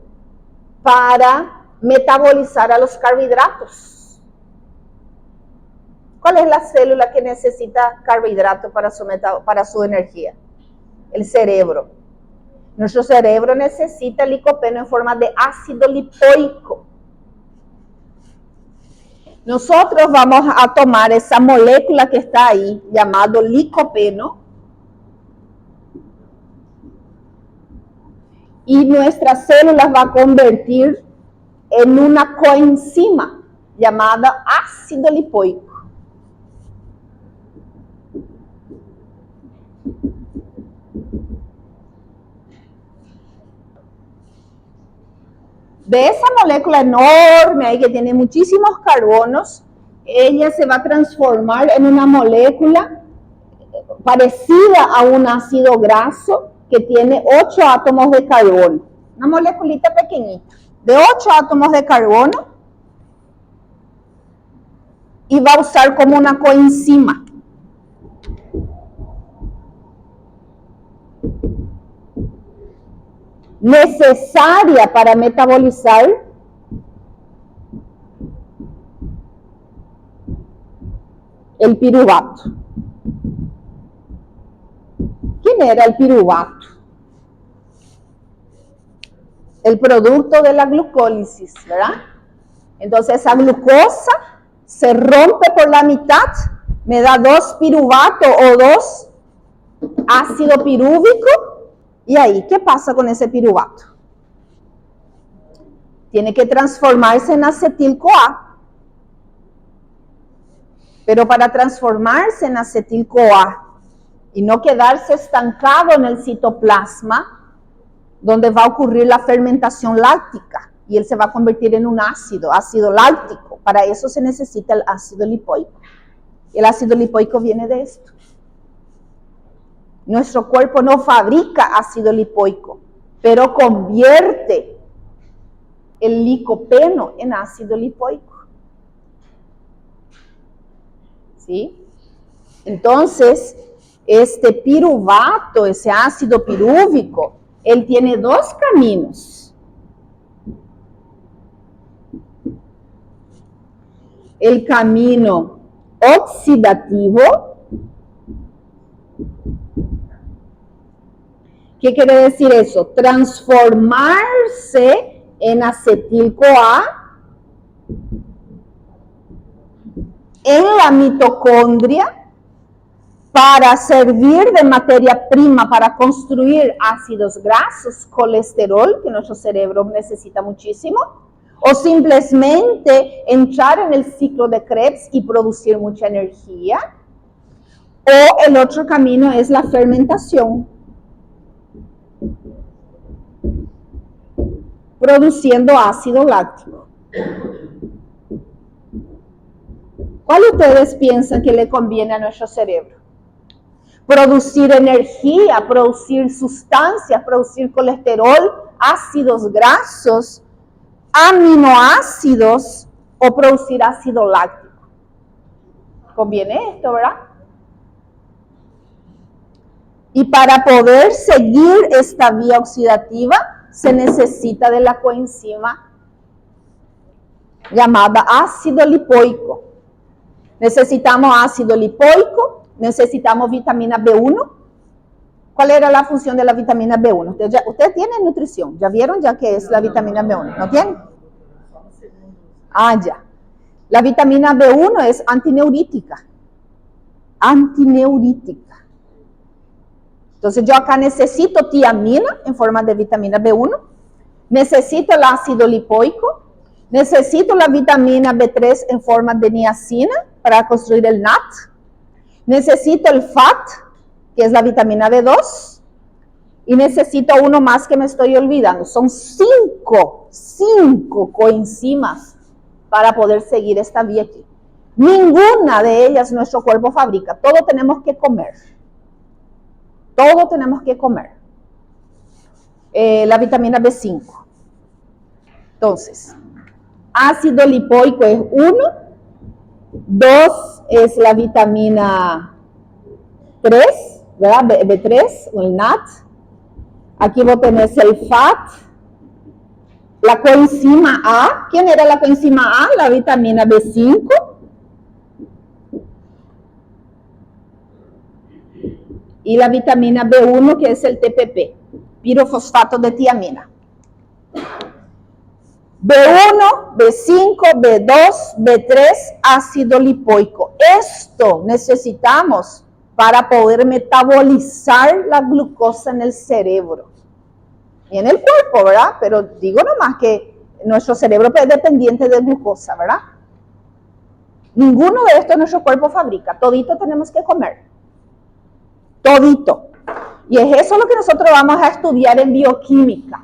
Speaker 1: para metabolizar a los carbohidratos. ¿Cuál es la célula que necesita carbohidratos para su energía? El cerebro. Nuestro cerebro necesita licopeno en forma de ácido lipoico. Nosotros vamos a tomar esa molécula que está ahí, llamado licopeno, y nuestras células va a convertir en una coenzima llamada ácido lipoico. De esa molécula enorme ahí que tiene muchísimos carbonos, ella se va a transformar en una molécula parecida a un ácido graso que tiene 8 átomos de carbono. Una moleculita pequeñita, de 8 átomos de carbono, y va a usar como una coenzima. Necesaria para metabolizar el piruvato. ¿Quién era el piruvato? El producto de la glucólisis, ¿verdad? Entonces esa glucosa se rompe por la mitad, me da 2 piruvato o 2 ácido pirúvico, y ahí, ¿qué pasa con ese piruvato? Tiene que transformarse en acetil-CoA. Pero para transformarse en acetil-CoA y no quedarse estancado en el citoplasma, donde va a ocurrir la fermentación láctica, y él se va a convertir en un ácido láctico. Para eso se necesita el ácido lipoico. El ácido lipoico viene de esto. Nuestro cuerpo no fabrica ácido lipoico, pero convierte el licopeno en ácido lipoico. ¿Sí? Entonces, este piruvato, ese ácido pirúvico, él tiene 2 caminos. El camino oxidativo. ¿Qué quiere decir eso? Transformarse en acetil-CoA en la mitocondria para servir de materia prima para construir ácidos grasos, colesterol, que nuestro cerebro necesita muchísimo, o simplemente entrar en el ciclo de Krebs y producir mucha energía. O el otro camino es la fermentación, produciendo ácido láctico. ¿Cuál ustedes piensan que le conviene a nuestro cerebro? Producir energía, producir sustancias, producir colesterol, ácidos grasos, aminoácidos o producir ácido láctico. Conviene esto, ¿verdad? Y para poder seguir esta vía oxidativa se necesita de la coenzima llamada ácido lipoico. Necesitamos ácido lipoico, necesitamos vitamina B1. ¿Cuál era la función de la vitamina B1? Ustedes tienen nutrición, ¿ya vieron ya qué es la vitamina B1? ¿No tienen? Ah, ya. La vitamina B1 es antineurítica. Antineurítica. Entonces yo acá necesito tiamina en forma de vitamina B1, necesito el ácido lipoico, necesito la vitamina B3 en forma de niacina para construir el NAT, necesito el FAT, que es la vitamina B2, y necesito uno más que me estoy olvidando. Son cinco coenzimas para poder seguir esta vía aquí. Ninguna de ellas nuestro cuerpo fabrica, todo tenemos que comer. Todo tenemos que comer. La vitamina B5. Entonces, ácido lipoico es 1. 2 es la vitamina 3, ¿verdad? B3 o el NAT. Aquí vos tenés el FAT. La coenzima A. ¿Quién era la coenzima A? La vitamina B5. Y la vitamina B1, que es el TPP, pirofosfato de tiamina. B1, B5, B2, B3, ácido lipoico. Esto necesitamos para poder metabolizar la glucosa en el cerebro y en el cuerpo, ¿verdad? Pero digo nomás que nuestro cerebro es dependiente de glucosa, ¿verdad? Ninguno de estos nuestro cuerpo fabrica, todito tenemos que comer. Todito. Y es eso lo que nosotros vamos a estudiar en bioquímica.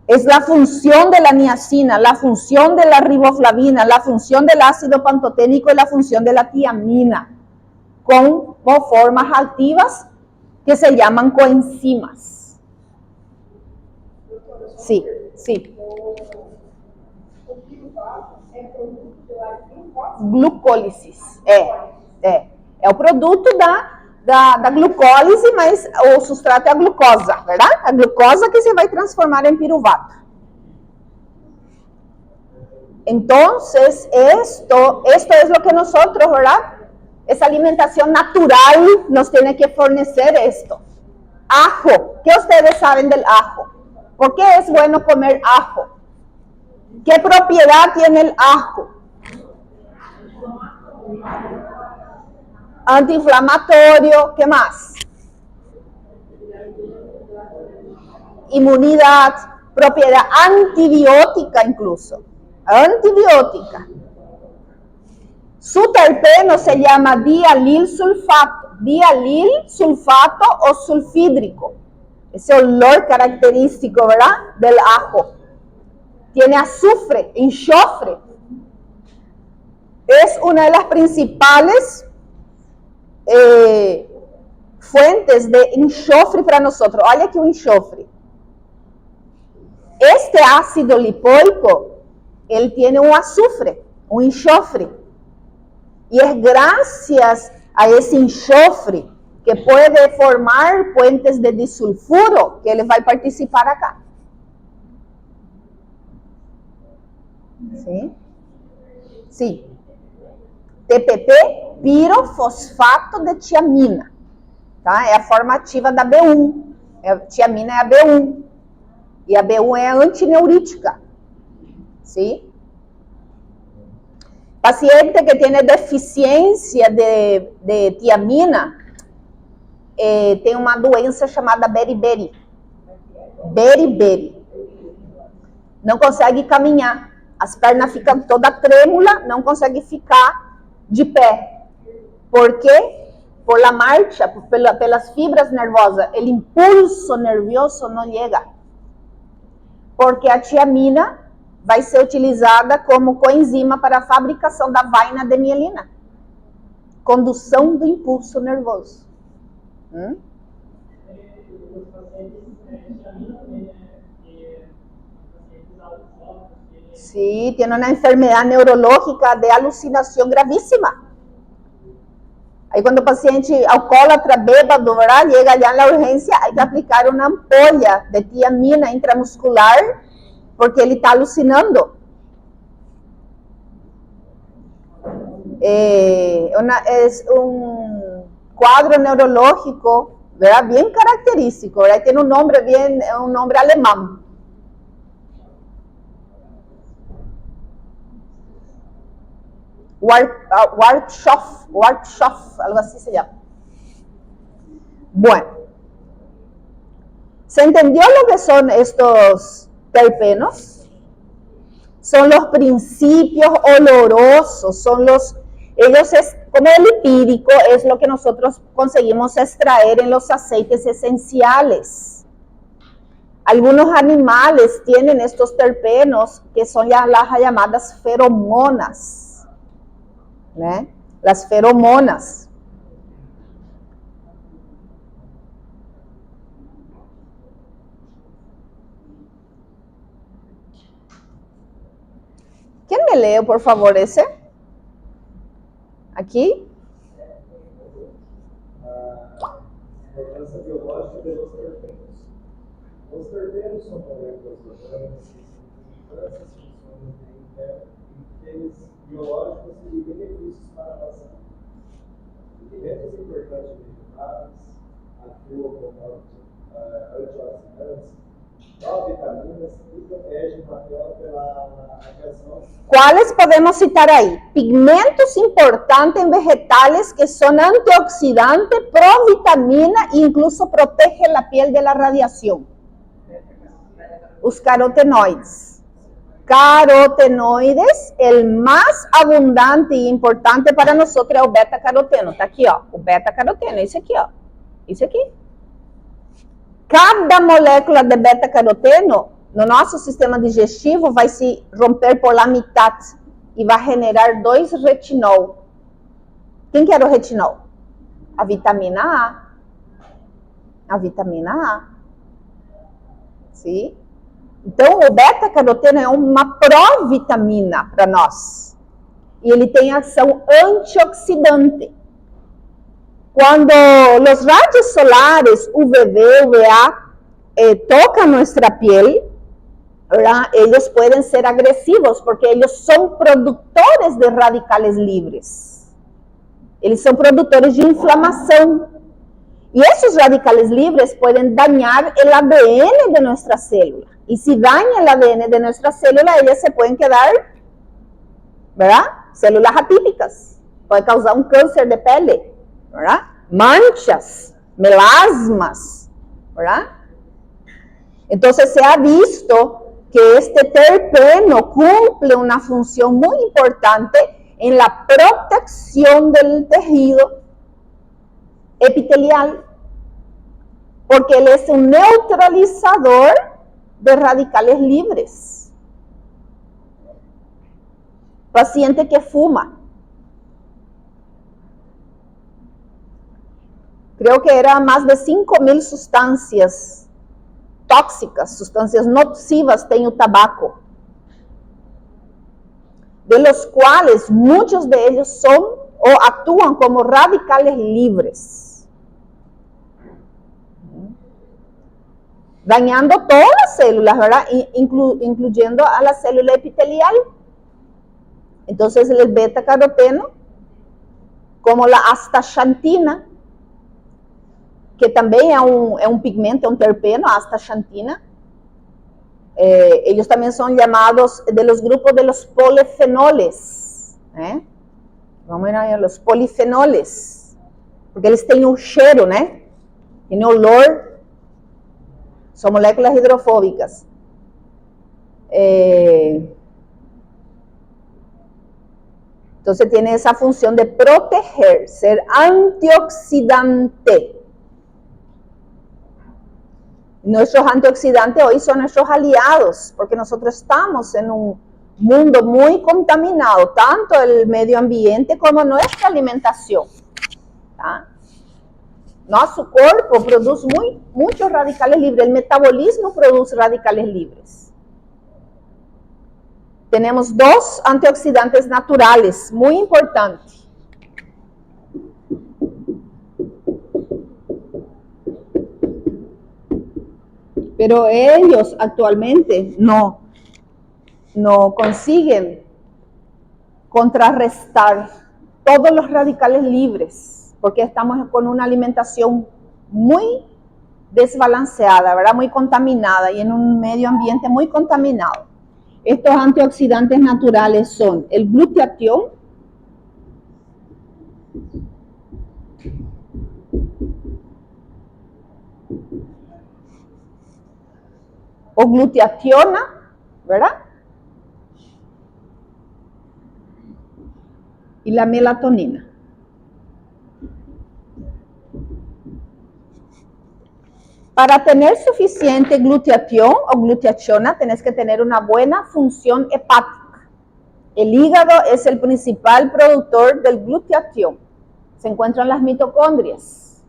Speaker 1: Es la función de la niacina, la función de la riboflavina, la función del ácido pantoténico y la función de la tiamina, con formas activas que se llaman coenzimas. Sí, sí. Glucólisis. É o produto da glucólise, mas o substrato é a glucosa, ¿verdad? A glucosa que se vai transformar en piruvato. Entonces, esto es lo que nosotros, ¿verdad? Esa alimentación natural nos tiene que fornecer esto. Ajo. ¿Qué ustedes saben del ajo? ¿Por qué es bueno comer ajo? ¿Qué propiedad tiene el ajo? Antiinflamatorio, ¿qué más? Inmunidad, propiedad antibiótica incluso. Antibiótica. Su terpeno se llama dialil sulfato o sulfídrico. Ese olor característico, ¿verdad? Del ajo. Tiene azufre, enxofre. Es una de las principales fuentes de enxofre para nosotros. Olha aqui o enxofre. Este ácido lipoico, él tiene un azufre, un enxofre. Y es gracias a ese enxofre que puede formar puentes de disulfuro, que él va a participar acá. ¿Sí? Sí. TPP, pirofosfato de tiamina. Tá? É a forma ativa da B1. Tiamina é a B1. E a B1 é antineurítica. ¿Sí? Paciente que tiene deficiencia de tiamina, tem uma doença chamada beriberi. Beriberi. Não consegue caminhar. As pernas ficam toda trêmula, não consegue ficar de pé. ¿Por qué? Por la marcha, pelas fibras nervosas. El impulso nervioso no llega. Porque a tiamina vai ser utilizada como coenzima para a fabricação da vaina de mielina. Condução do impulso nervoso. Sí, tiene una enfermedad neurológica de alucinación gravísima. Aí quando o paciente alcoólatra, bêbado, ¿verdad? Llega allá en la urgencia, hay que aplicar una ampolla de tiamina intramuscular porque ele está alucinando. Es un cuadro neurológico, ¿verdad? Bien característico, ¿verdad? Tiene un nombre alemán. Wartschoff, algo así se llama. Bueno, ¿se entendió lo que son estos terpenos? Son los principios olorosos, como el lipídico, es lo que nosotros conseguimos extraer en los aceites esenciales. Algunos animales tienen estos terpenos que son las llamadas feromonas. ¿Eh? Las feromonas. ¿Quién me lee, por favor, ese? Aquí.
Speaker 2: Importância biológica de los terpenos. Os terpenos são moléculas orgânicas com diversas funções biológicos e benefícios para a nossa vida. Alimentos importantes vegetais, atuam como antioxidantes, dão vitaminas e protegem a pele pela radiação.
Speaker 1: ¿Cuáles podemos citar ahí? Pigmentos importantes en vegetales que son antioxidantes, provitamina e incluso protegen la piel de la radiación. Los carotenoides. Carotenoides, el más abundante e importante para nosotros es el beta-caroteno. Está aquí, ó, o beta-caroteno, esse aqui, ó. Esse aqui. Cada molécula de beta-caroteno no nosso sistema digestivo vai se romper por la mitad e vai generar 2 retinol. Quem que era o retinol? A vitamina A. A vitamina A. Sim? Então, o beta-caroteno é uma provitamina para nós. E ele tem ação antioxidante. Quando os rayos solares UVB, UVA tocam nossa pele, ¿verdad? Ellos pueden ser agresivos porque ellos son productores de radicales libres. Eles são produtores de inflamação. E esses radicales libres pueden dañar el ADN de nuestra célula. Y si daña el ADN de nuestra célula, ellas se pueden quedar, ¿verdad? Células atípicas. Puede causar un cáncer de pele, ¿verdad? Manchas, melasmas, ¿verdad? Entonces se ha visto que este terpeno cumple una función muy importante en la protección del tejido epitelial, porque él es un neutralizador de radicales libres. Paciente que fuma. Creo que eran más de 5.000 sustancias tóxicas, sustancias nocivas tem o tabaco, de los cuales muchos de ellos son o actúan como radicales libres, dañando todas las células, ¿verdad? Incluyendo a la célula epitelial. Entonces el beta-caroteno, como la astaxantina, que también es un pigmento, es un terpeno, astaxantina, ellos también son llamados de los grupos de los polifenoles, Vamos a ver los polifenoles, porque eles têm um cheiro, né? Tem olor. Son moléculas hidrofóbicas. Entonces tiene esa función de proteger, ser antioxidante. Nuestros antioxidantes hoy son nuestros aliados, porque nosotros estamos en un mundo muy contaminado, tanto el medio ambiente como nuestra alimentación. ¿Tá? Nuestro cuerpo produce muchos radicales libres, el metabolismo produce radicales libres. Tenemos 2 antioxidantes naturales, muy importantes. Pero ellos actualmente no consiguen contrarrestar todos los radicales libres, porque estamos con una alimentación muy desbalanceada, ¿verdad? Muy contaminada y en un medio ambiente muy contaminado. Estos antioxidantes naturales son el glutatión, o glutationa, ¿verdad? Y la melatonina. Para tener suficiente glutatión o glutationa, tenés que tener una buena función hepática. El hígado es el principal productor del glutatión. Se encuentra en las mitocondrias.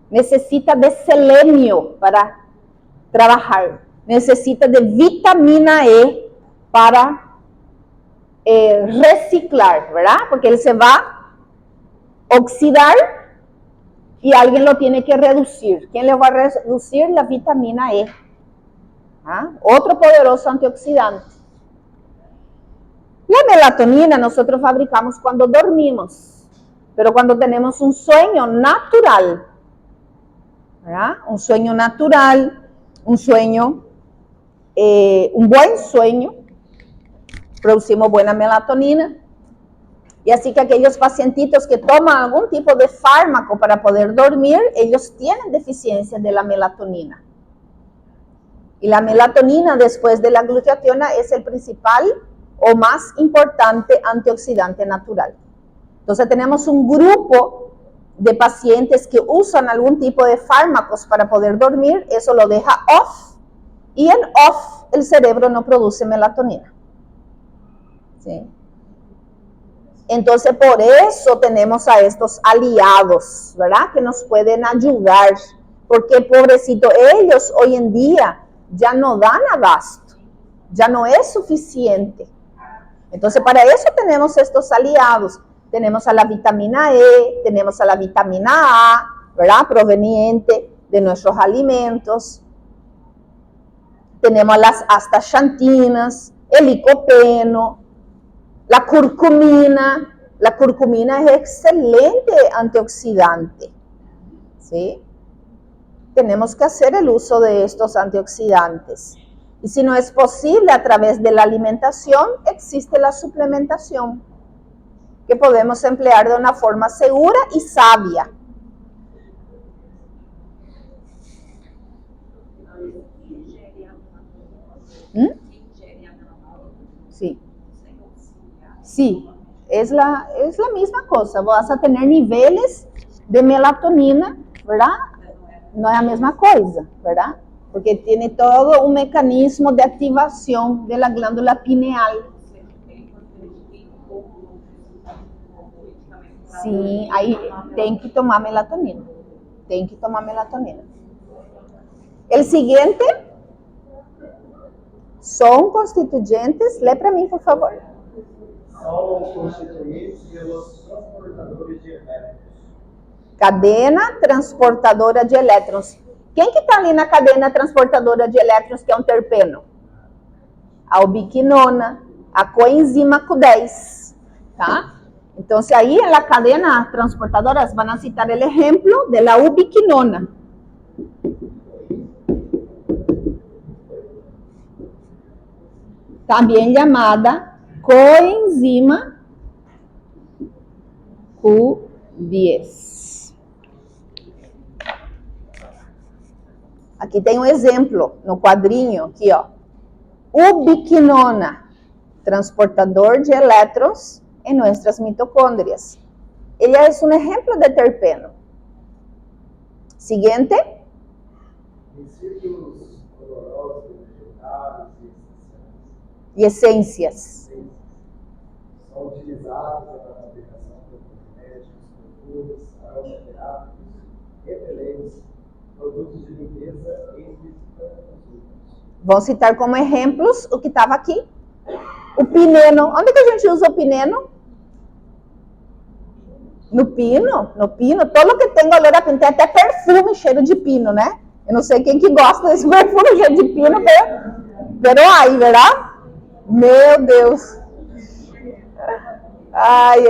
Speaker 1: Necesita de selenio para trabajar. Necesita de vitamina E para reciclar, ¿verdad? Porque él se va a oxidar y alguien lo tiene que reducir. ¿Quién le va a reducir? La vitamina E. ¿Ah? Otro poderoso antioxidante. La melatonina nosotros fabricamos cuando dormimos, pero cuando tenemos un sueño natural, ¿verdad? Un sueño natural, un buen sueño, producimos buena melatonina. Y así que aquellos pacientitos que toman algún tipo de fármaco para poder dormir, ellos tienen deficiencia de la melatonina. Y la melatonina, después de la glutationa, es el principal o más importante antioxidante natural. Entonces tenemos un grupo de pacientes que usan algún tipo de fármacos para poder dormir, eso lo deja off, y en off el cerebro no produce melatonina. ¿Sí? Entonces por eso tenemos a estos aliados, ¿verdad? Que nos pueden ayudar, porque pobrecito, ellos hoy en día ya no dan abasto, ya no es suficiente. Entonces para eso tenemos estos aliados. Tenemos a la vitamina E, tenemos a la vitamina A, ¿verdad? Proveniente de nuestros alimentos. Tenemos las astaxantinas, el licopeno, la curcumina. La curcumina es excelente antioxidante, ¿sí? Tenemos que hacer el uso de estos antioxidantes. Y si no es posible a través de la alimentación, existe la suplementación, que podemos emplear de una forma segura y sabia. Sí. Sí, es la misma cosa. Vas a tener niveles de melatonina, ¿verdad? No es la misma cosa, ¿verdad? Porque tiene todo un mecanismo de activación de la glándula pineal. Sí, aí tem que tomar melatonina. Tem que tomar melatonina. El siguiente son constituyentes. Lê para mim, por favor.
Speaker 2: São constituídos pelos transportadores de elétrons.
Speaker 1: Cadena transportadora de elétrons. Quem que está ali na cadena transportadora de elétrons, que é um terpeno? A ubiquinona, a coenzima Q10, tá? Entonces ahí en la cadena transportadora van a citar el ejemplo de la ubiquinona. También llamada coenzima Q10. Aqui tem um exemplo no quadrinho, aqui ó. Ubiquinona, transportador de elétrons en nuestras mitocondrias. Ella es un ejemplo de terpeno. Siguiente.
Speaker 2: princípios dolorosos, vegetais
Speaker 1: Y esencias.
Speaker 2: são utilizados na fabricação de cosméticos, perfumes, aromaterápicos, repelentes, produtos de limpeza, entre tantos outros.
Speaker 1: Vamos citar como ejemplos o que estava aqui. O pineno. Onde que a gente usa o pineno? No pino. Todo lo que tem olor a pino, tem até perfume cheiro de pino, né? Eu não sei quem que gosta desse perfume cheiro de pino, pero aí, verdade? Meu Deus. Ai.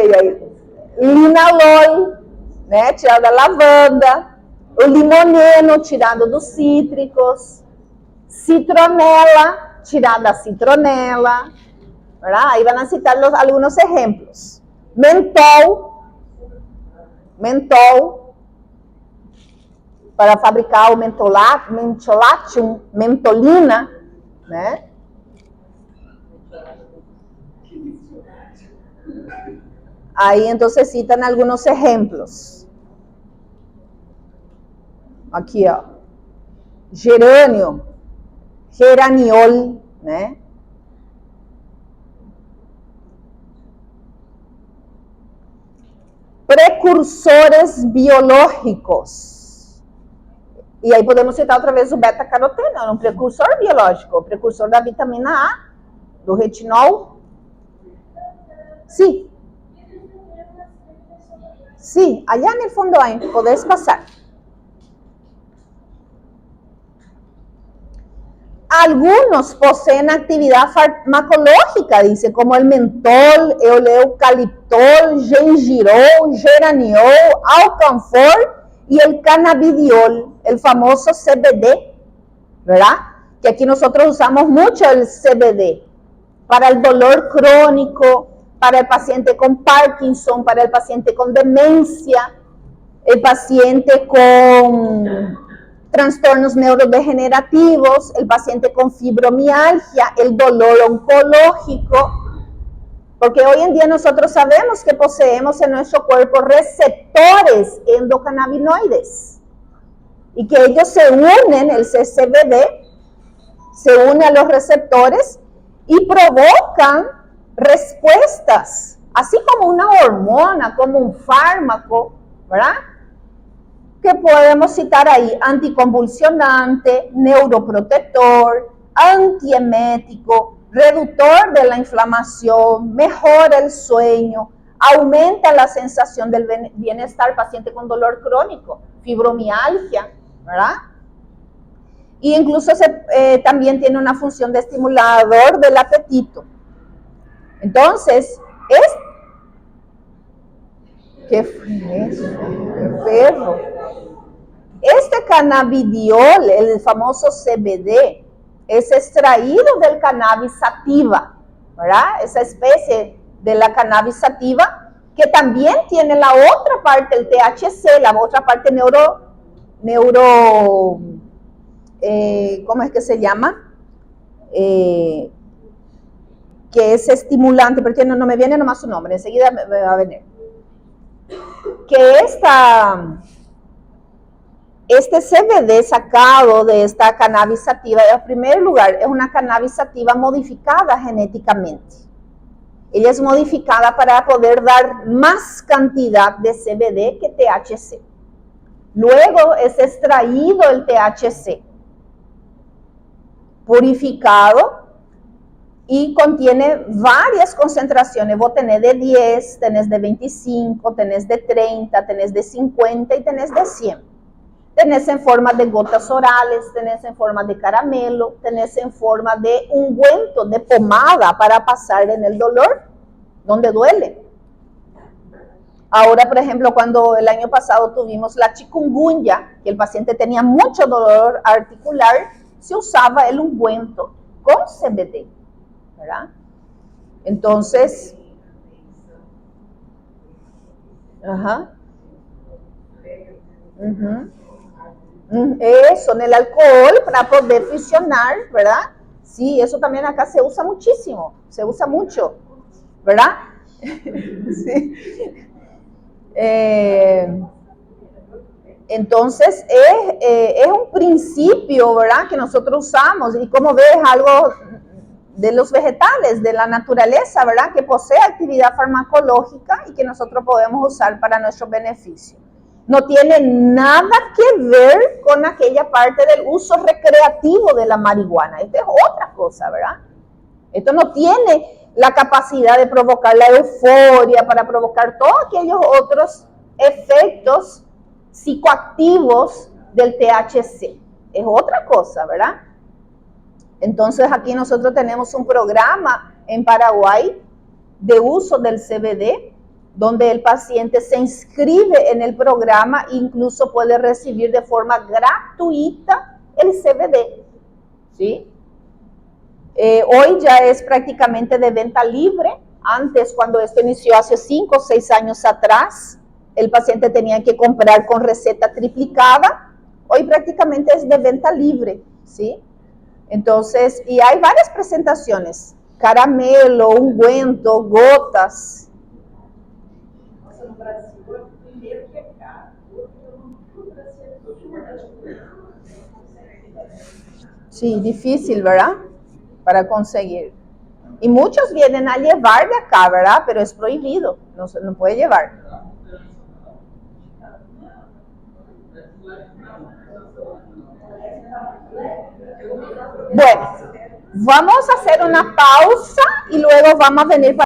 Speaker 1: Linalol, né? Tirado da lavanda. O limoneno, tirado dos cítricos. Citronela, tirada da citronela. ¿Verdad? Ahí van a citar algunos ejemplos. Mentol, para fabricar o mentolatium, mentolina, né? Ahí entonces citan algunos ejemplos. Aqui, ó. Geraniol, né? Precursores biológicos. E aí podemos citar outra vez o beta-caroteno, é um precursor biológico, o precursor da vitamina A, do retinol. Sim. Sim, allá no fundo aí, podés passar. Algunos poseen actividad farmacológica, dice, como el mentol, el eucaliptol, gengirol, geraniol, alcanfor y el cannabidiol, el famoso CBD, ¿verdad? Que aquí nosotros usamos mucho el CBD para el dolor crónico, para el paciente con Parkinson, para el paciente con demencia, el paciente con trastornos neurodegenerativos, el paciente con fibromialgia, el dolor oncológico, porque hoy en día nosotros sabemos que poseemos en nuestro cuerpo receptores endocannabinoides y que ellos se unen, el CBD se une a los receptores y provocan respuestas, así como una hormona, como un fármaco, ¿verdad? Que podemos citar ahí, anticonvulsionante, neuroprotector, antiemético, reductor de la inflamación, mejora el sueño, aumenta la sensación del bienestar, paciente con dolor crónico, fibromialgia, ¿verdad? Y incluso también tiene una función de estimulador del apetito. Entonces, ¿qué fue eso? ¡Qué perro! Este cannabidiol, el famoso CBD, es extraído del cannabis sativa, ¿verdad? Esa especie de la cannabis sativa, que también tiene la otra parte, el THC, la otra parte ¿cómo es que se llama? Que es estimulante, pero no me viene nomás su nombre, enseguida me va a venir. Que este CBD sacado de esta cannabis sativa, en primer lugar, es una cannabis sativa modificada genéticamente. Ella es modificada para poder dar más cantidad de CBD que THC. Luego es extraído el THC, purificado, y contiene varias concentraciones. Vos tenés de 10, tenés de 25, tenés de 30, tenés de 50 y tenés de 100. Tenés en forma de gotas orales, tenés en forma de caramelo, tenés en forma de ungüento, de pomada para pasar en el dolor, donde duele. Ahora, por ejemplo, cuando el año pasado tuvimos la chikungunya, que el paciente tenía mucho dolor articular, se usaba el ungüento con CBD, ¿verdad? Entonces, eso, en el alcohol para poder fusionar, ¿verdad? Sí, eso también acá se usa muchísimo, se usa mucho, ¿verdad? Sí. Entonces, es un principio, ¿verdad?, que nosotros usamos, y como ves, algo de los vegetales, de la naturaleza, ¿verdad?, que posee actividad farmacológica y que nosotros podemos usar para nuestro beneficio. No tiene nada que ver con aquella parte del uso recreativo de la marihuana. Esta es otra cosa, ¿verdad? Esto no tiene la capacidad de provocar la euforia, para provocar todos aquellos otros efectos psicoactivos del THC. Es otra cosa, ¿verdad? Entonces aquí nosotros tenemos un programa en Paraguay de uso del CBD, donde el paciente se inscribe en el programa e incluso puede recibir de forma gratuita el CBD, ¿sí? Hoy ya es prácticamente de venta libre. Antes, cuando esto inició hace 5 o 6 años atrás, el paciente tenía que comprar con receta triplicada. Hoy prácticamente es de venta libre, ¿sí? Entonces, y hay varias presentaciones: caramelo, ungüento, gotas.
Speaker 3: No Brasil é o primeiro que é caro, no Brasil
Speaker 1: Sí, difícil, ¿verdad?, para conseguir. Y muchos vienen a llevar de acá, ¿verdad?, pero es prohibido, no se no puede llevar. Bueno, vamos a hacer una pausa y luego vamos a venir para